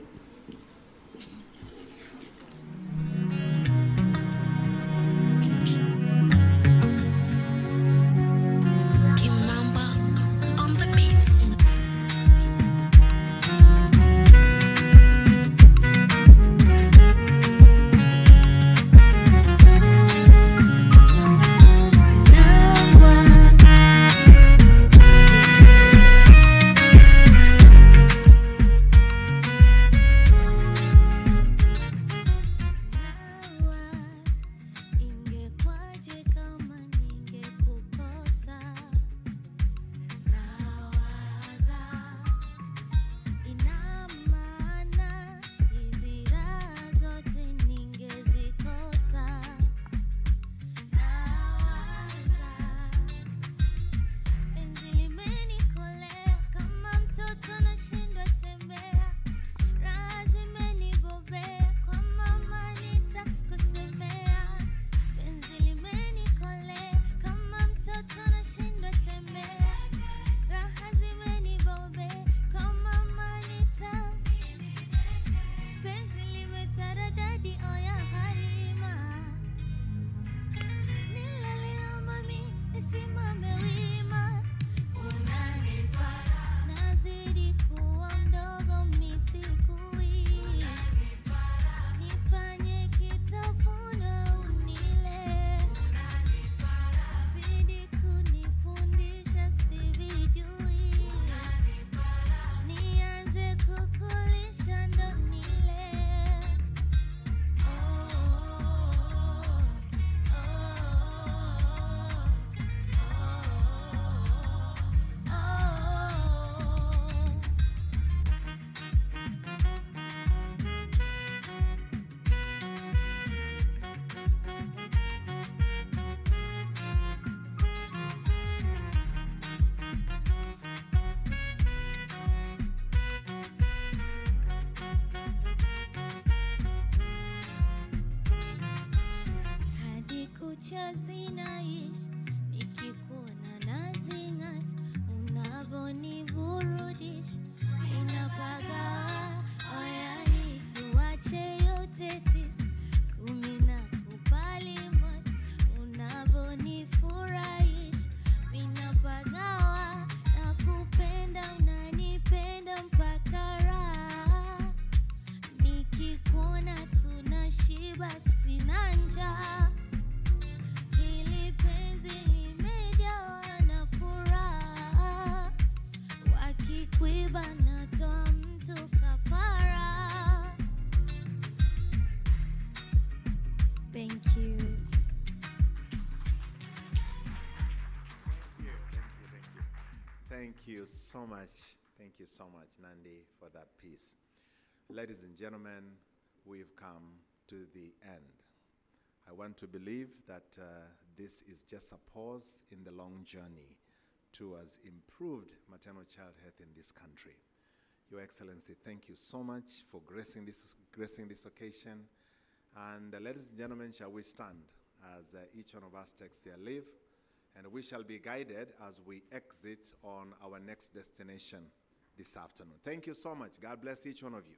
Thank you so much. Thank you so much, Nandi, for that piece. Ladies and gentlemen, we've come to the end. I want to believe that this is just a pause in the long journey towards improved maternal-child health in this country. Your Excellency, thank you so much for gracing this occasion. And ladies and gentlemen, shall we stand as each one of us takes their leave, and we shall be guided as we exit on our next destination this afternoon. Thank you so much. God bless each one of you.